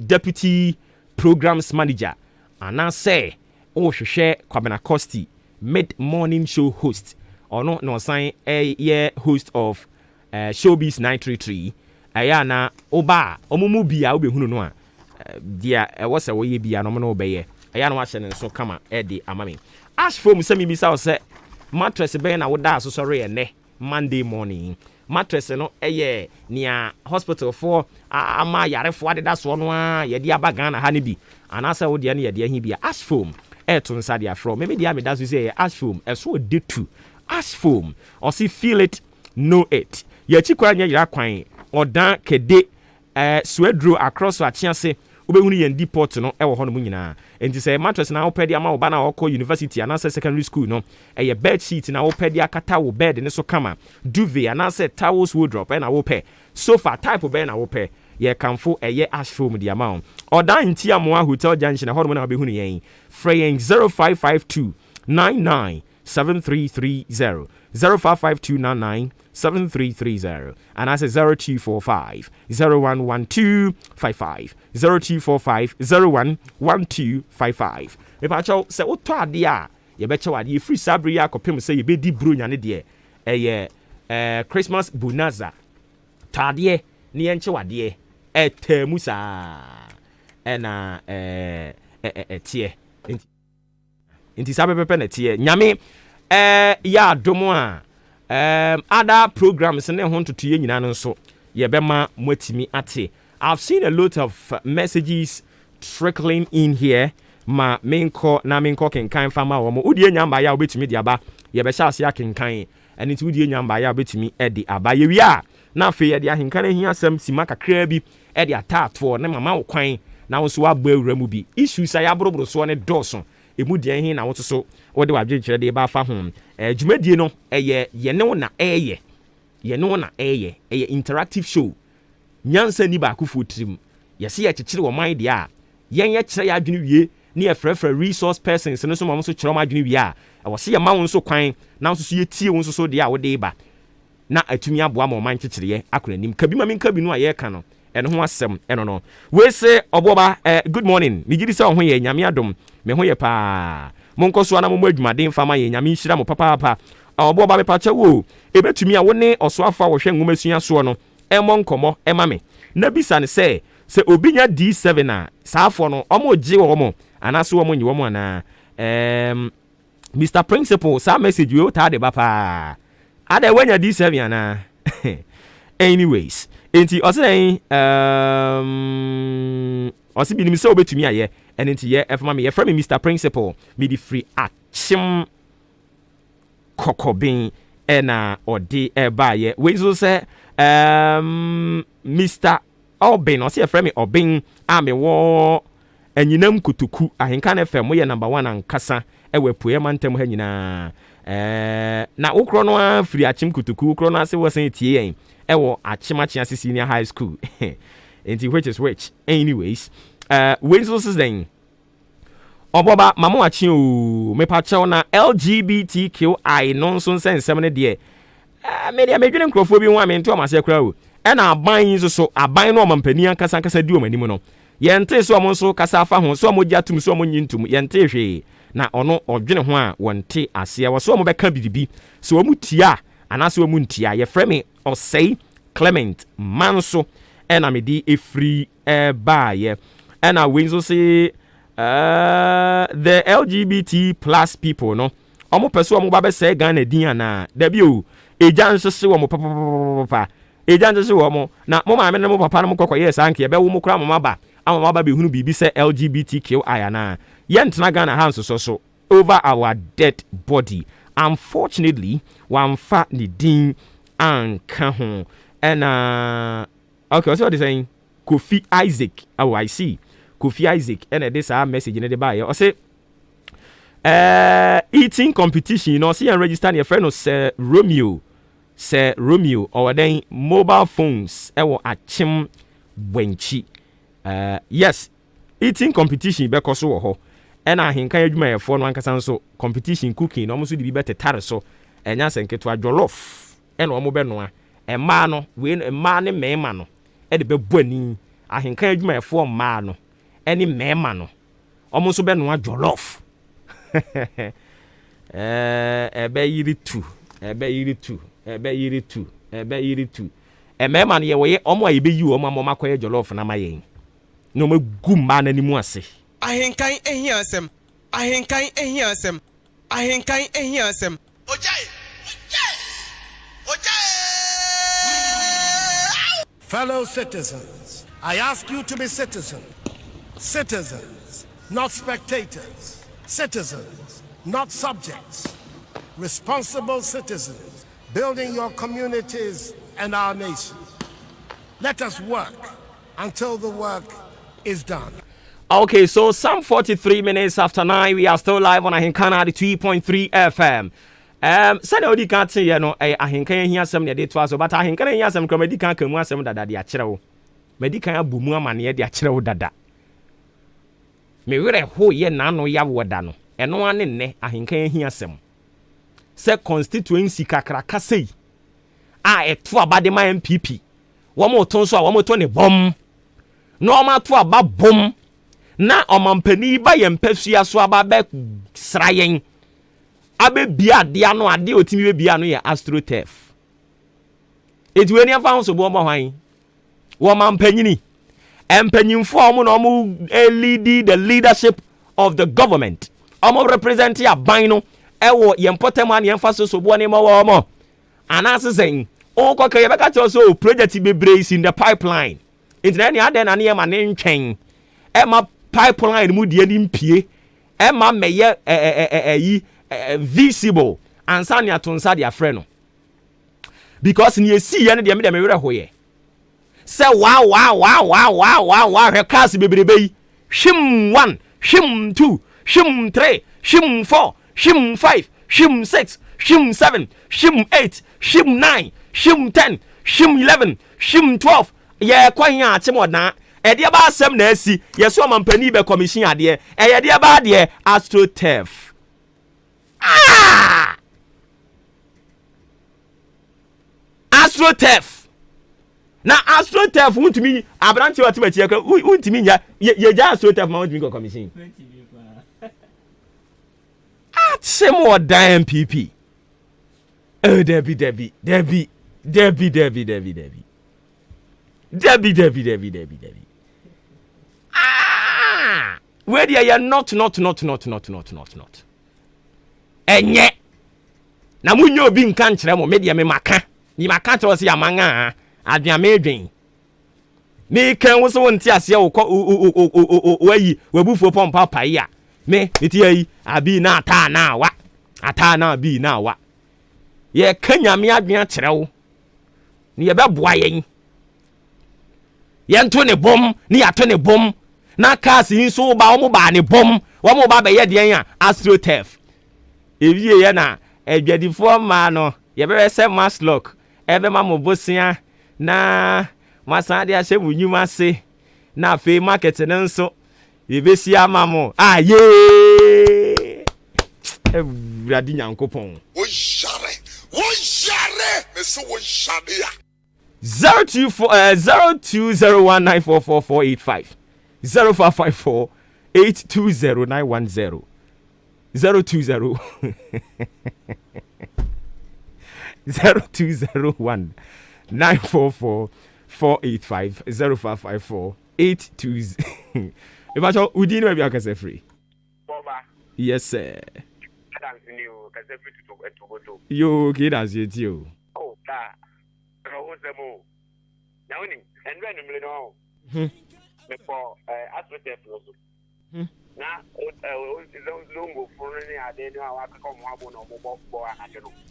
deputy programs manager ana say wo hwehwɛ Kwabena Costi mid morning show host ono no sign host of Showbiz 933 ayana oba omumu bia obehunu no a dia was a way bia no no obeye ayana wa hyene so kama de amame ash foam se mi bisa se mattress be na woda so sorry ene Monday morning mattress no nia hospital for ama yarefo adeda so no a ye dia bagan na ha ne bi anasa wo dia ne ye dia hi bia ash foam to nsa dia from maybe dia me da so say ash foam so de tu ash foam or see feel it know it yachi kwa nya yira kwan odan kede swedro across achiase obehunu yen deport no ewo ho no nyina enti say mattress na opedi ama oba na okọ university anase secondary school no bed sheet na opedi akata wo bed ne so kama duvet anase towels wardrobe na wo pe sofa type be na wo pe ye kamfo ash foam di ama odan nti amoa hotel junction ho no na obehunu yen fraying 0552 99 7330 0552997330 and I say 0245 011255 0245 011255 if I show say oto ade a ye be chewa de free sabri ya kopem say ye be di bro nya ne de Christmas bonanza tade ne ye nchewa de etemu sa na tie inti sabe pepe na tie nyame ya domo a other programs ne ho ntoto ye nyina no so ye bema mwatimi ate. I've seen a lot of messages trickling in here ma menko kenkan fama wo mo udie nyamba ya obetimi de aba ye be sha ase akenkan eni ti udie nyamba ya obetimi de aba ye wi a na afi ye de ahenkan ahia asem sima kakra bi de atato ne mama wo kwan na wo so abɔ awura mu bi issues ya boroboro so ne doso emu de hin na wo so wo de wadwe kyerɛ de ba fa ho dwumadie no ye ne wo na interactive show nyansa ni ba akufo tirim yɛse yɛ kyekyere wɔ man de a yɛn yɛ kyerɛ yɛ adwene wie ne yɛ frɛfrɛ resource persons ne so ma mo so kyerɛ mo adwene wie a ɛwɔ se yɛ ma wo nso kwan na nso so yɛ tie wo nso so de a wo de ba na atumi aboa ma man kyekyere yɛ akora nim kabi ma menka bi no a yɛ ka no ɛno ho asɛm ɛno no we say Obuoba good morning me gidi sɛ ho yɛ nyame adom me ho yɛ pa monko so ana mo adwumaden fama yɛ nyame nhyira mo papa Obuoba me pa kyɛ wo ebetumi a wo ne ɔso afa wo hwɛ ngoma sua so no ɛmɔ nkɔmɔ ɛma me na bisa ne sɛ obi nya D7 a saafo no ɔmo gye wɔ mo anaso ɔmo nyi wɔ mo ana Mr Principal sa message we ta de ba pa ada wanya D7 ana anyways enti ɔsɛ ɔsɛ bi nim sɛ obetumi ayɛ ɛne enti yɛ ɛfama me yɛ frɛ me Mr Principal me di free achim kokobin ɛna ɔde ɛba yɛ we so sɛ Mr Obin ɔsɛ yɛ frɛ me Obin a me wɔ anyinam kutuku Ahenkan FM mo yɛ number 1 ankasa ɛwɔ puye mantam ha nyinaa na okro no afiri achim kutuku okro no ase wɔ sɛ tie yɛn ɛwɔ achimachia senior high school enti which is which anyways we so says then Obuoba mama wachi o me pa chew na LGBTQI no so nsensem ne de me de medwene nkrofo bi ho a me nto amase kra o ɛna aban so aban no ɔmampani ankasa di ɔmanim no yɛnte so ɔmo nso kasa afa ho so ɔmo gya tum so ɔmo nyintum yɛnte hwee na ɔno ɔdwene ho a wɔnte ase wɔ so ɔmo bɛka bibibi so ɔmo tia anaso ɔmo ntia yɛfrɛ me ɔsɛi Clement Manso ɛna me di efri baayɛ ɛna we nso se the LGBT plus people no ɔmo pɛ so ɔmo ba bɛsɛ Ghana din ana da bi o eja nso se ɔmo papa agent so wo mo na mo ma me ne mo papa no mo kokoye sanke be wo mo kura mama ba amama ba be hunu bibi se LGBTQI na yentna Ghana hands so over our dead body. Unfortunately, one fat the ding and kahon and okay, so what is saying? Kofi Isaac. Oh, I see. Kofi Isaac. And this our message in the bio. I say eating competition, you know, see and register your friend Sir Romeo. Sir Romeo or then mobile phones ewo achim wenchi. Yes, eating competition because so ho. And I think I my phone one can so competition cooking almost would be better tar so and yes and get to a jollof and one mobile a man win a man and me mano at the bebunny. I think I my phone mano any me mano almost ben one jollof. A bay two, a bay two, a bay two, a bay two. A me man ye way almost be you or my mama quay jollof and my no more good man anymore say. Ahenkan ehiasem. Ahenkan ehiasem. Ahenkan ehiasem. Ojai. Fellow citizens, I ask you to be citizens. Citizens, not spectators. Citizens, not subjects. Responsible citizens, building your communities and our nation. Let us work until the work is done. Okay, so some 43 minutes after 9, we are still live on Ahinkana 3.3 FM. Sani odi kan te ye no ahinkan hia asem ne de to aso but ahinkan hia asem kra medikan kan mu asem dada de akyerewo. Medikan abumu amane de akyerewo dada. Me were ho ye nano ya woda no. Eno ane ne ahinkan hia asem. Se constituency kakra kasei. Eto abade ma MPP. Wo mo ton so a wo mo to ne bom. No ma to aba bom. Na omampani ba ye mpasua so aba be srayen. Abe bia dia no ade otimi be bia no ye AstroTurf. Eti we ni afa so bo mo hwan. Wo mampanyini. Empanyimfo omo no omo lead the leadership of the government. Omo represent ya ban no ewo ye important man ye mfa so bo ne mo wo mo. Anase sen o koka ye beka cho so project bebre is in the pipeline. Eti na ni ade na ne ma ne ntwen. Emma pipeline mu die ni mpie. Emma meye visible and sani atonsa dia frɛ no because ni esi ye ne de me were hoye say wow he class bebrebe yi shim 1 shim 2 shim 3 shim 4 shim 5 shim 6 shim 7 shim 8 shim 9 shim 10 shim 11 shim 12 ye kwan ya achemoda e de ba asem na asi ye so mampani be commission ade e ye de ba de AstroTurf. AstroTurf. Na AstroTurf untimi abranti wati bachi yaka untimi nya ye ja AstroTurf ma untimi ko commission. Semo da MPP. Debbie. Where they are not. Enye na munyo obi nka nkyere mo media me maka ni maka to se amanga adua medwen me kan wo so wonti ase wo wayi wabufuo pompa pai a me eti yi abi na ata na abi na wa ye kanyame adua kyere wo ni ye beboa yen ye nto ne bom ni ato ne bom na kasi nso ba wo mo ba ne bom wo mo ba be ye de a AstroTurf. Ewie ye na adwadifo ma no ye be se maslock ebe ma mo bosia na masan de ahye bunyuma se na fe market ne nso ye be si ama mo ye ewurade nyankopon wo share me so wo share ya 0201944485 0554 820910 020 0201 944 485 0554 82. If I show Udino, maybe I can say free. Yes, sir. You kid as you do. Oh, Now, and randomly, no. Before astroturf also. Now, long for any idea, I come one or more for a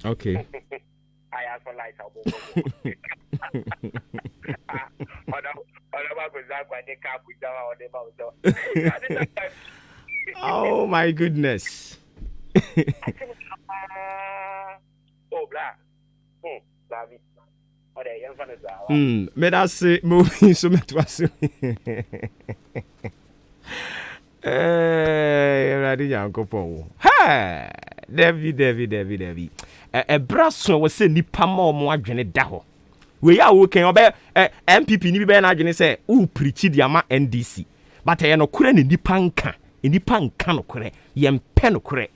okay. I ask for light. Oh my goodness. Oh, black. Me that say moving so much was. Ready, Uncle Paul. Ha! Debbie. A brasso was saying nipa more adwene da ho. We are working obe MPP ni be na adwene say u preach di ama NDC. But e no kure ni nipa nka no kure yem pe no kure.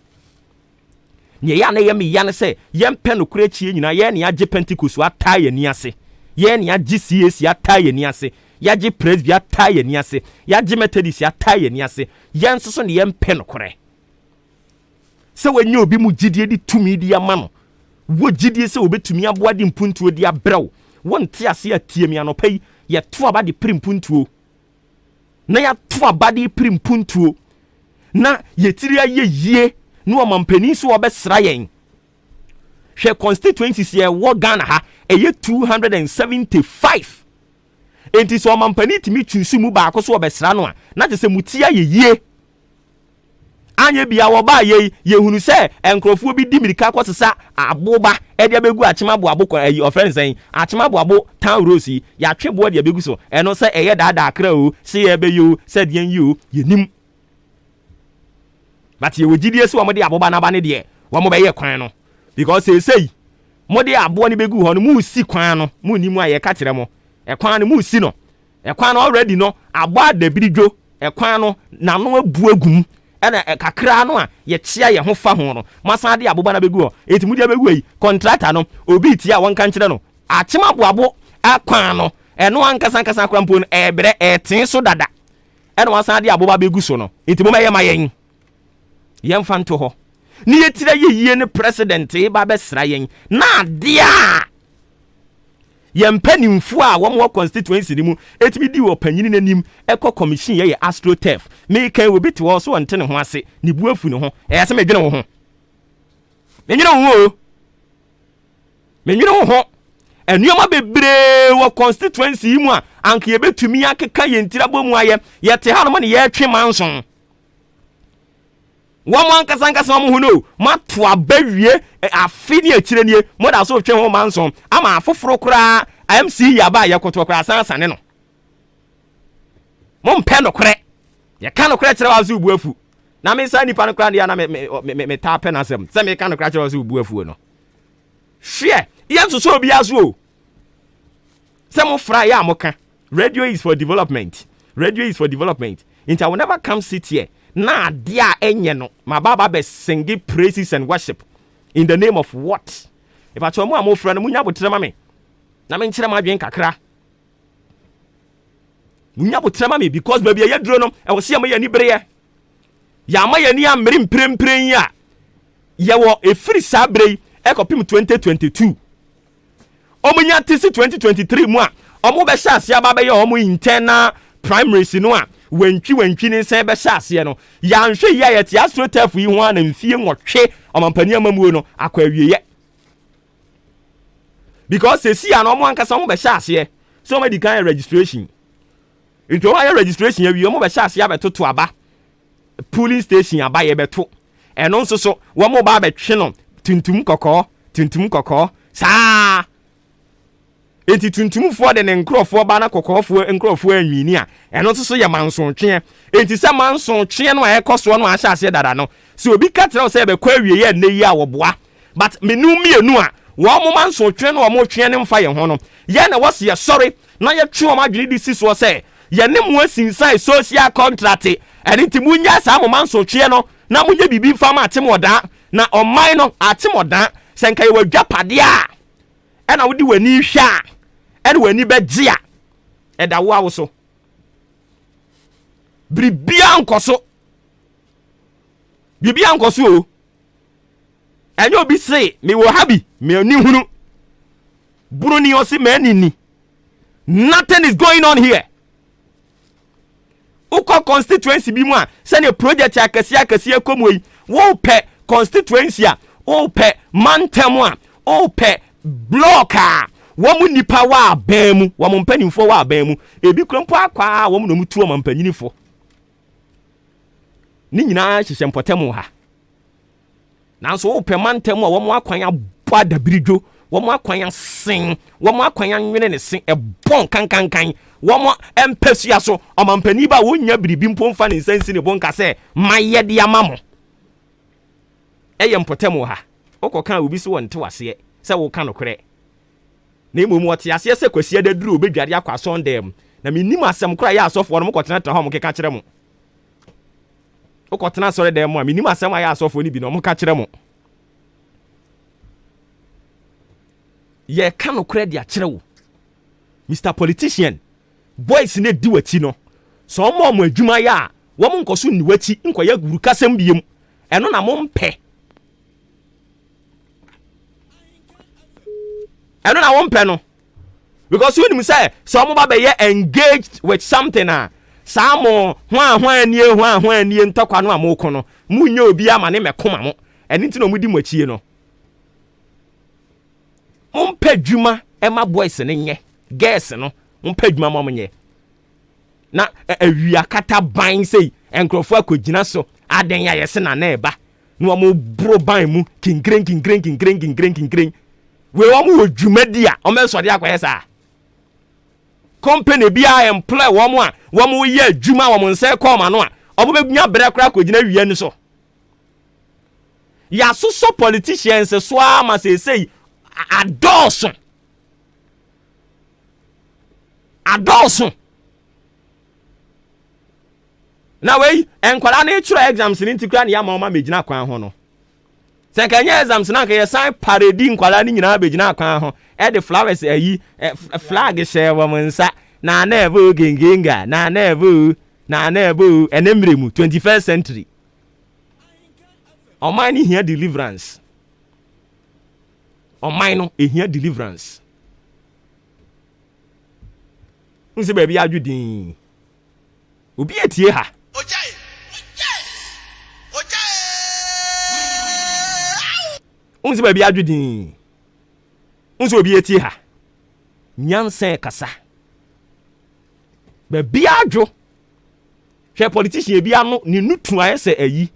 Nye ya na yem ya na say yem pe no kure chie nyina ye na age Pentecost ata ye ni ase. Ye na age CAC ata ye ni ase. Ya age Presby ata ye ni ase. Ya age Methodist ata ye ni ase. Yen so ne yem pe no kure. Se wenye obi mu gidie di tumi di ama no. Wo gidie se obetumi aboa di mpuntuo di abrew. Wonte ase atie mi anopai ye to aba di primpuntuo. Na ya to aba di primpuntuo. Na ye tiri aye yie no amampani so obesra yen. Hwe constituencies ye wo Ghana ha eye 275. Enti so amampani timi twusu mu ba akoso obesra no a na te se mutia ye yie. Anye bia wo ba ye hunu se enkrofo bi di mirika kwosesa aboba e dia begu achimabo aboko offense en achimabo abo town rose ya twebo dia begu so eno se eye dada akra o se ye be yo se dien yo yenim but ye wogidie se wo de aboba na ba ne de wo mo be ye kwan no because say mo de abo ne begu ho no mu si kwan no mu nimu aye ka kire mo e kwan no mu si no e kwan no already no abo adabirijo e kwan no na no abu agum ena kakra no a ye chia ye ho fa ho no masan de aboba na begu ho etimu de begu yi contractor no obi tia won kan kire no achima boabo akwan no eno ankasa kwampo no ebere etin so dada ena masan de aboba begu so no etimu ma ye mayen yen fanto ho ni ye tire ye yie ne president e ba besra yen na dia yempanimfu a wo constituency ni mu etimi di wo panyini nanim ekọ commission ye astroturf me kan wo biti wo so wonte ne ho ase ni buafu ne ho e se medwene wo ho menwene wo ho enuoma bebre wo constituency mu a anka ye betumi akeka ye ntira bomu aye ye te ha no ne ye twe manson wo mo ankasa mo hu no mato abawie afini akire nie mo da so twe ho manson ama afoforo kura MC yaba ye koto kura sansane no mo mpe no kure ye ka no kure kire wa so buafu na me sa nipa no kura dia na me tape na sem se me ka no kura kire wa so buafu no hwe ye nso obi aso se mo fra ya amoka radio is for development it will never come sit here na dia enye no ma baba be sing praises and worship in the name of what? If I told mo friend munya botrema me na me nkire ma adwen kakra munya botrema me because baby ye duro no e wo se am ye ni bere ya ma ye ni amre mprempren ya ye wo efiri sabre e kopim 2022 omunya tisi 2023 mu a omo be sha ase aba be ye omo internal primaries no a wantwi ni nsan be sha ase no ya nhwe ya ye ti astroturf yi ho na mfie nwotwe omampani amamuo no akwa awieye because se si an omo ankasa mo be sha ase so ma di kan registration into wa registration ya wi omo be sha ase abetoto aba polling station aba ye beto eno nso so wo mo ba betwe no tuntum kokko saa enti tuntumfo de ne nkrofo ba na kokofo nkrofo anwini a eno nso so ye mansontwe enti se mansontwe no a ekoso no a sha ase dada no se obi ka tira se be kwa awie ye na yi a wo boa but menu mienu a wo mo mansontwe no wo mo twe ne mfa ye ho no ye na wo se ye sorry na ye twe o ma dwene di siso se ye ne mo asinsan social contract enti munya sa mo mansontwe no na munye bibi mfa ma atemoda na oman no atemoda se nka ye wadwapade a ena wodi wani hwa ena wani begea eda wo awo bibia nkoso o enyo bi se me wo habi me oni hunu buru ni osi me ni Nothing is going on here. Uko constituency bi mu a send a project akasi komwe wo pe constituency a wo pe mantem a wo pe block a wo mu nipa wa aban mu wo mu mpanimfo wa aban mu ebi krompo akwa wo mu no mutu o mampanyinifo ni nyina hyehyɛ mpɔtɛm ha nanso wo pe mantem a wo mu akwan abɔ adabirido wo mu akwan asen wo mu akwan anwene ne sen ebon kankankan womo empesua so omampani ba wonya biribi mpomfa ne nsansi ne bonka se mayede amamo eye mpotem ha okoka obi so wonte wase se wo ka nokre na imomu ote ase se kwasia da duru obedwade akwa sondem na minim asem kra ya asofo no mokotena ta ho mokeka kire mo okotena sore dem mo minim asem ya asofo ni bi no moka kire mo ye ka nokre dia kire wo Mr. Politician boys ne di wati no so mo adwuma ya wo mo nkoso ni wati nkoya guru kasem biem eno na mo mpe no because when you say so mo ba be engaged with something samo hwan anie ntokwa no amoko no munye obi ama ne mekoma mo eni nti no mudi mwachie no mo mpe adwuma ema boys ne nye girls no mpa dwuma momnye na awia kata ban sei enkrofo akogina so aden ya yese na na eba no mo bro ban mu kinkren we wo mo dwuma dia o me so de akoyesa company bia employ wo mo ye dwuma wo mo nse ko ma no a obo begunya bere kra akogina wiye ni so ya so politicians so ama sei adults na wey enkwala na chiro exams ni ntikura na ya ma megina kwan ho no se kanya exams na ka ye sign parade nkwala ni nyina begina kwan ho e the flowers ayi flag share nsa na ebo gengenga na ebo enemremu 21st century omani here deliverance omai here deliverance nse baby adwudin obi etie ha nse baby adwudin nse obi etie ha nyanse kasa baby adwo hwe politician bi ano ni nutu ayese ayi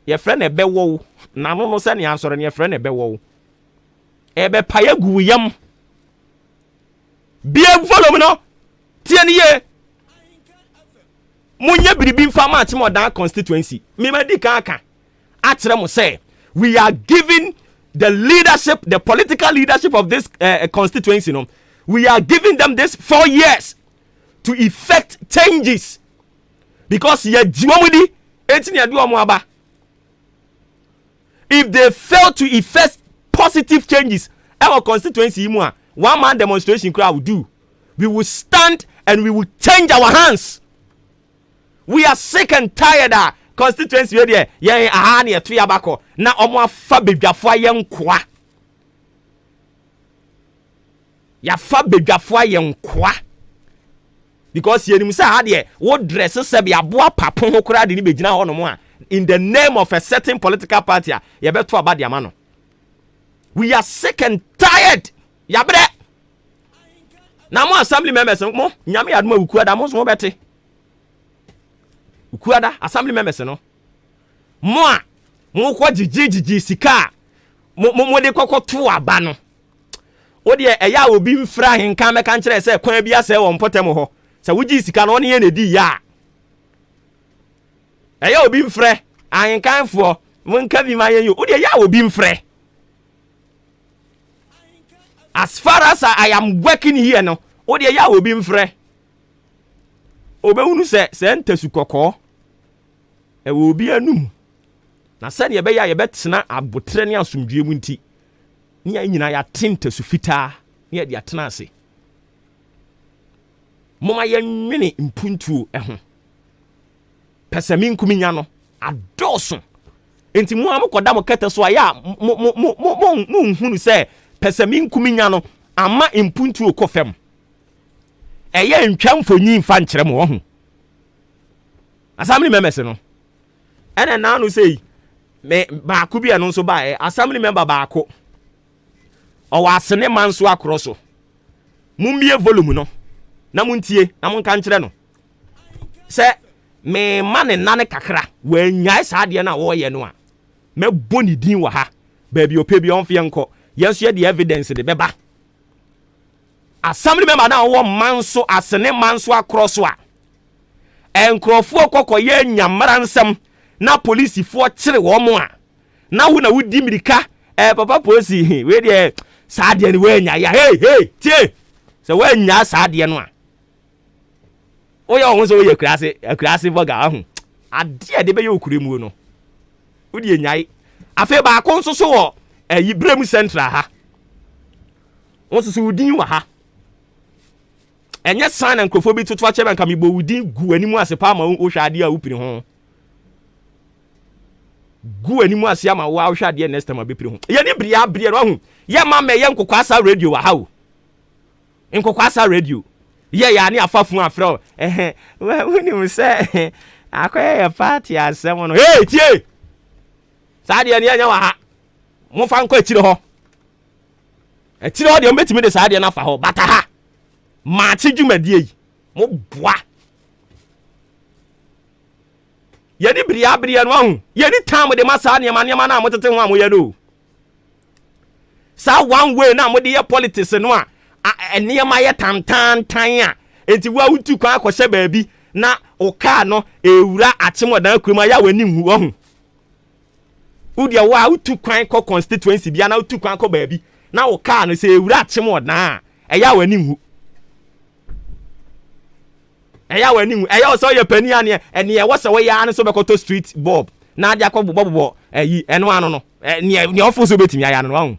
ye frɛ na bewo na no se ne ansore ne ye frɛ na bewo ebe paye gu yam bia follow no tie ne ye munye biribi mfa ma ati modan constituency me madi kan akyere mo say we are giving the leadership, the political leadership of this constituency, we are giving them this 4 years to effect changes because if they fail to effect positive changes, our constituency, one man demonstration crowd will do. We will stand and we will change our hands. We are sick and tired of constituency there. Yeah, ahani ya tuya bako na omwa fa bedwafo yenkwa. Ya fa bedwafo yenkwa. Because yenim say ha de wo dress se be aboa papon ho kura de ni begina ho no mo a in the name of a certain political party ya beto aba de amano. We are sick and tired. Ya bre. Na mo assembly members mo nyame adoma ukuada mo so bete. Ukuada assembly members no. Mo kwa jiji sika. Mo de kokoto aba no. O de eya obi mfra henka meka nkere se kwan bia se wo mpotem ho. Se wuji sika no ne ye na di ya. Eya obi mfra ahenkanfo mo nka bi ma ye o de eya obi mfra. As far as I am working here no, o de eya obi mfra. Obehunu se ntesu kokko e wo obi anum na se ne be ya ye betena abotre ne asomdwe mu nti ne nyina ya tentesu fita ne de atena ase moma ye nwene mpuntuo ho pesami nkuminya no adoso enti mo amokoda mo kete so aya mo hunu se pesami nkuminya no ama impuntu okofem eye ntwa mfonyi mfa nkyere mo ho assembly members no ene na no sei me ba ku bia no so ba assembly member ba ko o wasene manso akroso mummie volume no na muntie na munka nkyere no se me mane nane kakra wanyai saade na wo ye no a me boni din wa ha ba bi ope bi on fe enko yeso ye the evidence de beba assembly member na wo manso asene manso akroso a enkrofo kokoye nyamara nsem na police fo kire wo mo a na wo na wudi mirika papa police we de saade ni we nya ya hey tie se we nya saade no a oya ohun so we krase boga ho ade de be ye okuremu no wodi enyai afi ba akon so so wo Ibrahim Central ha won so wudin wa ha enye san na nkofo bi tutu ache banka mi bo wudin gu animu ase pa ma wo hwade a wupiri ho gu animu ase ama wo hwade next time abepiri ho ye ni bria no ho ye ma me ye nkokwasa radio wa ha wo nkokwasa radio ye ya ni afafu afro woni mu se akoye ya party asem no hey tie saade ni anya wa ha mo fa nko etire ho de o metimi de saade na fa ho bata ha ma chi dwumadie yi mo boa ye ni bria no ho ye ni time de ma saade ma na mo tete ho a mo ye do sa one way na mo de ye politics no a enema ye tantan a enti wa wutu kwa akɔhye baabi na oka no ewura achemodan kuruma ya wani hu ho udia wa wutu kwan ko constituency bia na wutu kwan ko baabi na oka no se ewura achemodan ya wani hu eya so ye pani ane ene ye wo se wo ya ne so bekoto street bob na adia ko bobo eno ano no ne ofo so betimi aya no ho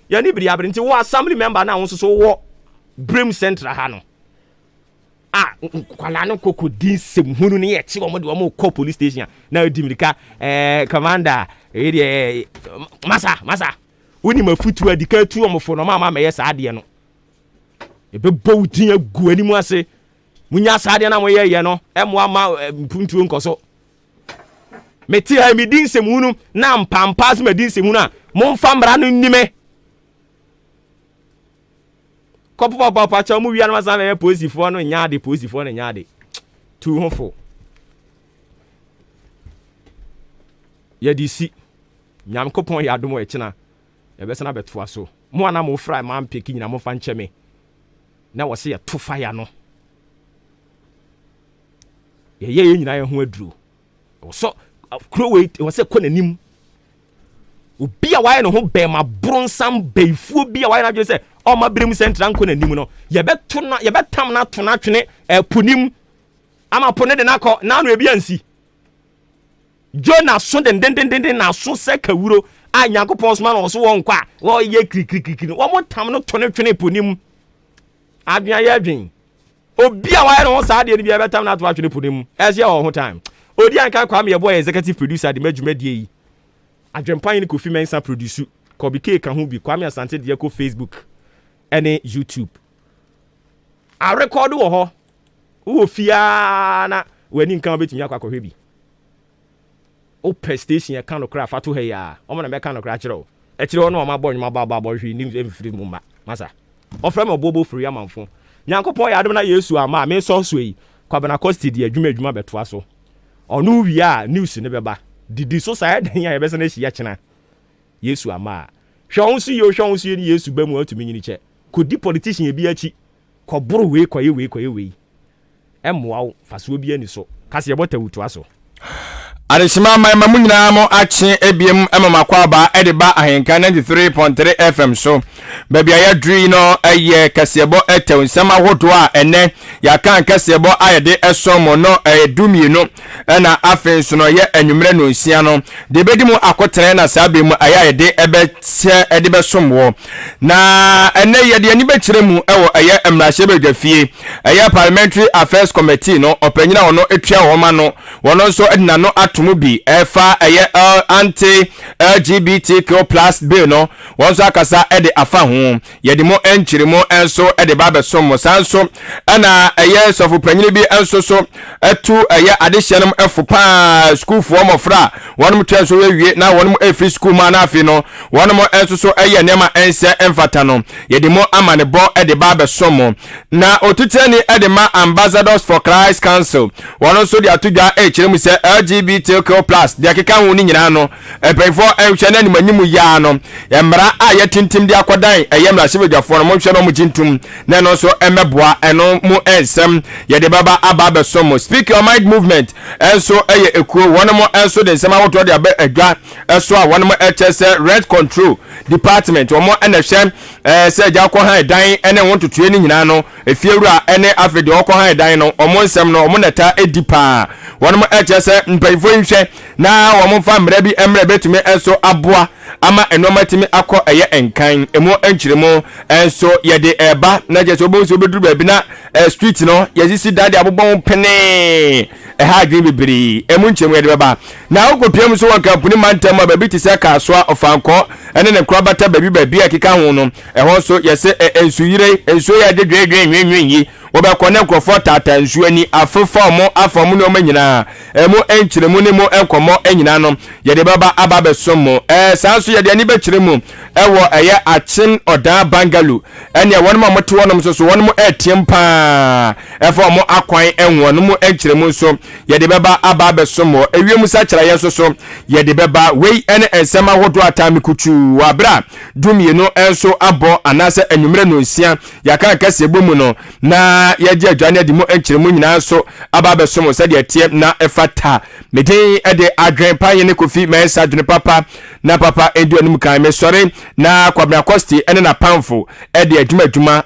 ya ni biri abiri nti wo assembly member na won so wo Brim Central ha no kwala no kokodin sem hunu ne ye chi wo mo de wo ko police station na dimirika commander masa woni mafutu adika tu wo mo fo no ma me ye saade no e be bowdin agu animu ase munya saade na mo ye no emo ama mpuntu nkoso meti ha mi din sem hunu na mpampas ma din sem hunu a mo mfa mbra no nime kopo papa cha mu wia na masa na posifo no nyaade posifo no nyaade tu hofo ya disi nyam kopon ya domo ekina ya besa na beto aso mo ana mo fry man peki nyina mo fa ncheme na wo se ya to fire no ye nyina ye ho aduro so crowway wo se konanim obi a waye no ho be ma bronsam beifuo bi a waye na dwe se o ma Brim Central nko nanim no ye betam na to na twene punim ama pone de nakọ na no ebi ansi Jonah so den na so se kawuro a Nyankopon so ma no so won kwa wo ye krikrikri wo mo tam no to ne twene punim adwan ye adwen obi a waye no ho saade ni bi betam na to atwene punim ese ye ho time odi anka kwa me ye boy executive producer de madwumadie yi adwempan ni Kofi Mensa produce Kobi K ka ho bi Kwame Asante de ko Facebook ene YouTube a record wo ho wo fia na wani nkan betumi akwa bi o prestation ya kan okra fato he ya o mo na me kan okra kire o e kire o no ma bo nyuma ba hwi ni emfiri mu ma masa o fra me Obuoba Ofori Amanfo Nyankopon ya adom na Yesu ama me so so yi kwabena costi de adwuma beto aso onu wi a news ne beba didi so sai dan ya be se na hia kina Yesu ama hwon su ni Yesu ba mu atumi nyini che kodi politician bi achi koboro we koye emmoa wo faso bi ani so kase yebota wutu aso Arishima mai mamunyina mo achi ebiem emamakwa ba ediba ahenka 93.3 FM so baby aya dri no eye kasebo etew nsema hodo a ene ya kan kasebo ayede esomo no edumi no na afen so no ye anwumre no nsia no de bedi mu akotere na sabe mu ayede ebetse edibe somwo na ene ye de ani bekire mu ewo eye emrahye bedwafie eye parliamentary affairs committee no opanyina wono etua wo ma no wono so edina no atomo bi efa anti LGBTQ+ bill no wonso akasa de afa ho ye de mo enchirimo enso de ba besom mo sanso ana sofu panyini bi enso so etu adehyenom efopa school for mo fra wonom twenso wie na wonom free school ma na afi no wonom enso so nema ense emfata no ye de mo amane bo de ba besom mo na otuteni de ma ambassadors for Christ Council wonom so de atudwa echiremu se LGBTQ+ de akeka ho ni nyina no epefo enhwe na animanyimu ya no emra a tintim de akodan eyemra sebedwafo no mo hwe no mo jintum na no so emeboa eno mu ensem ye de baba aba besom speak your mind movement enso ekuo wonom enso de nsema woto de aba adwa enso a wonom chese red control department womo enhwe se ja ko han dan ene wontotue ni nyina no efiewura ene afede okọ han dan no omo nsem no omo neta edipa wonom chese mpaifo nhwe na womo fa mra bi emra betumi enso aboa ama enoma timi akọ enkan emu enchiremo enso ye de eba na je so bo so beduru ba bi na street no ye sisi dade abobon pene ha adwin bibiri emu nchemu ye de baba na okopiem so wanka puni mantem ba bi ti se ka so ofanko ene ne kura bata ba bi akeka ho no ho so ye se ensuyire enso ye de dwedwen yi obekọ ne nkrofo tata nsu ani afefomo afomu no manyina emu enchiremu ne mo enkomo enyina no ye de baba aba besomo sanso ye de ani bechiremu ewo achin odan bangalu ene wonmo amoto wonom so wonmo etiempa efomo akwan enwo no enchiremu so ye de baba aba besomo ewiemu sa kira ye so ye de baba wei ene ensema hodo atamikuchu wabra dumie no enso abo anase anwumre no nsia yaka kasebom no na yaje adwane de mo enchiremu nyina so aba besomo se de tie na efata medin de adwen pa ye ne kofi mensa adwen papa na papa edu anum kan me sore na kwabna kosti ene na pamfo de adwuma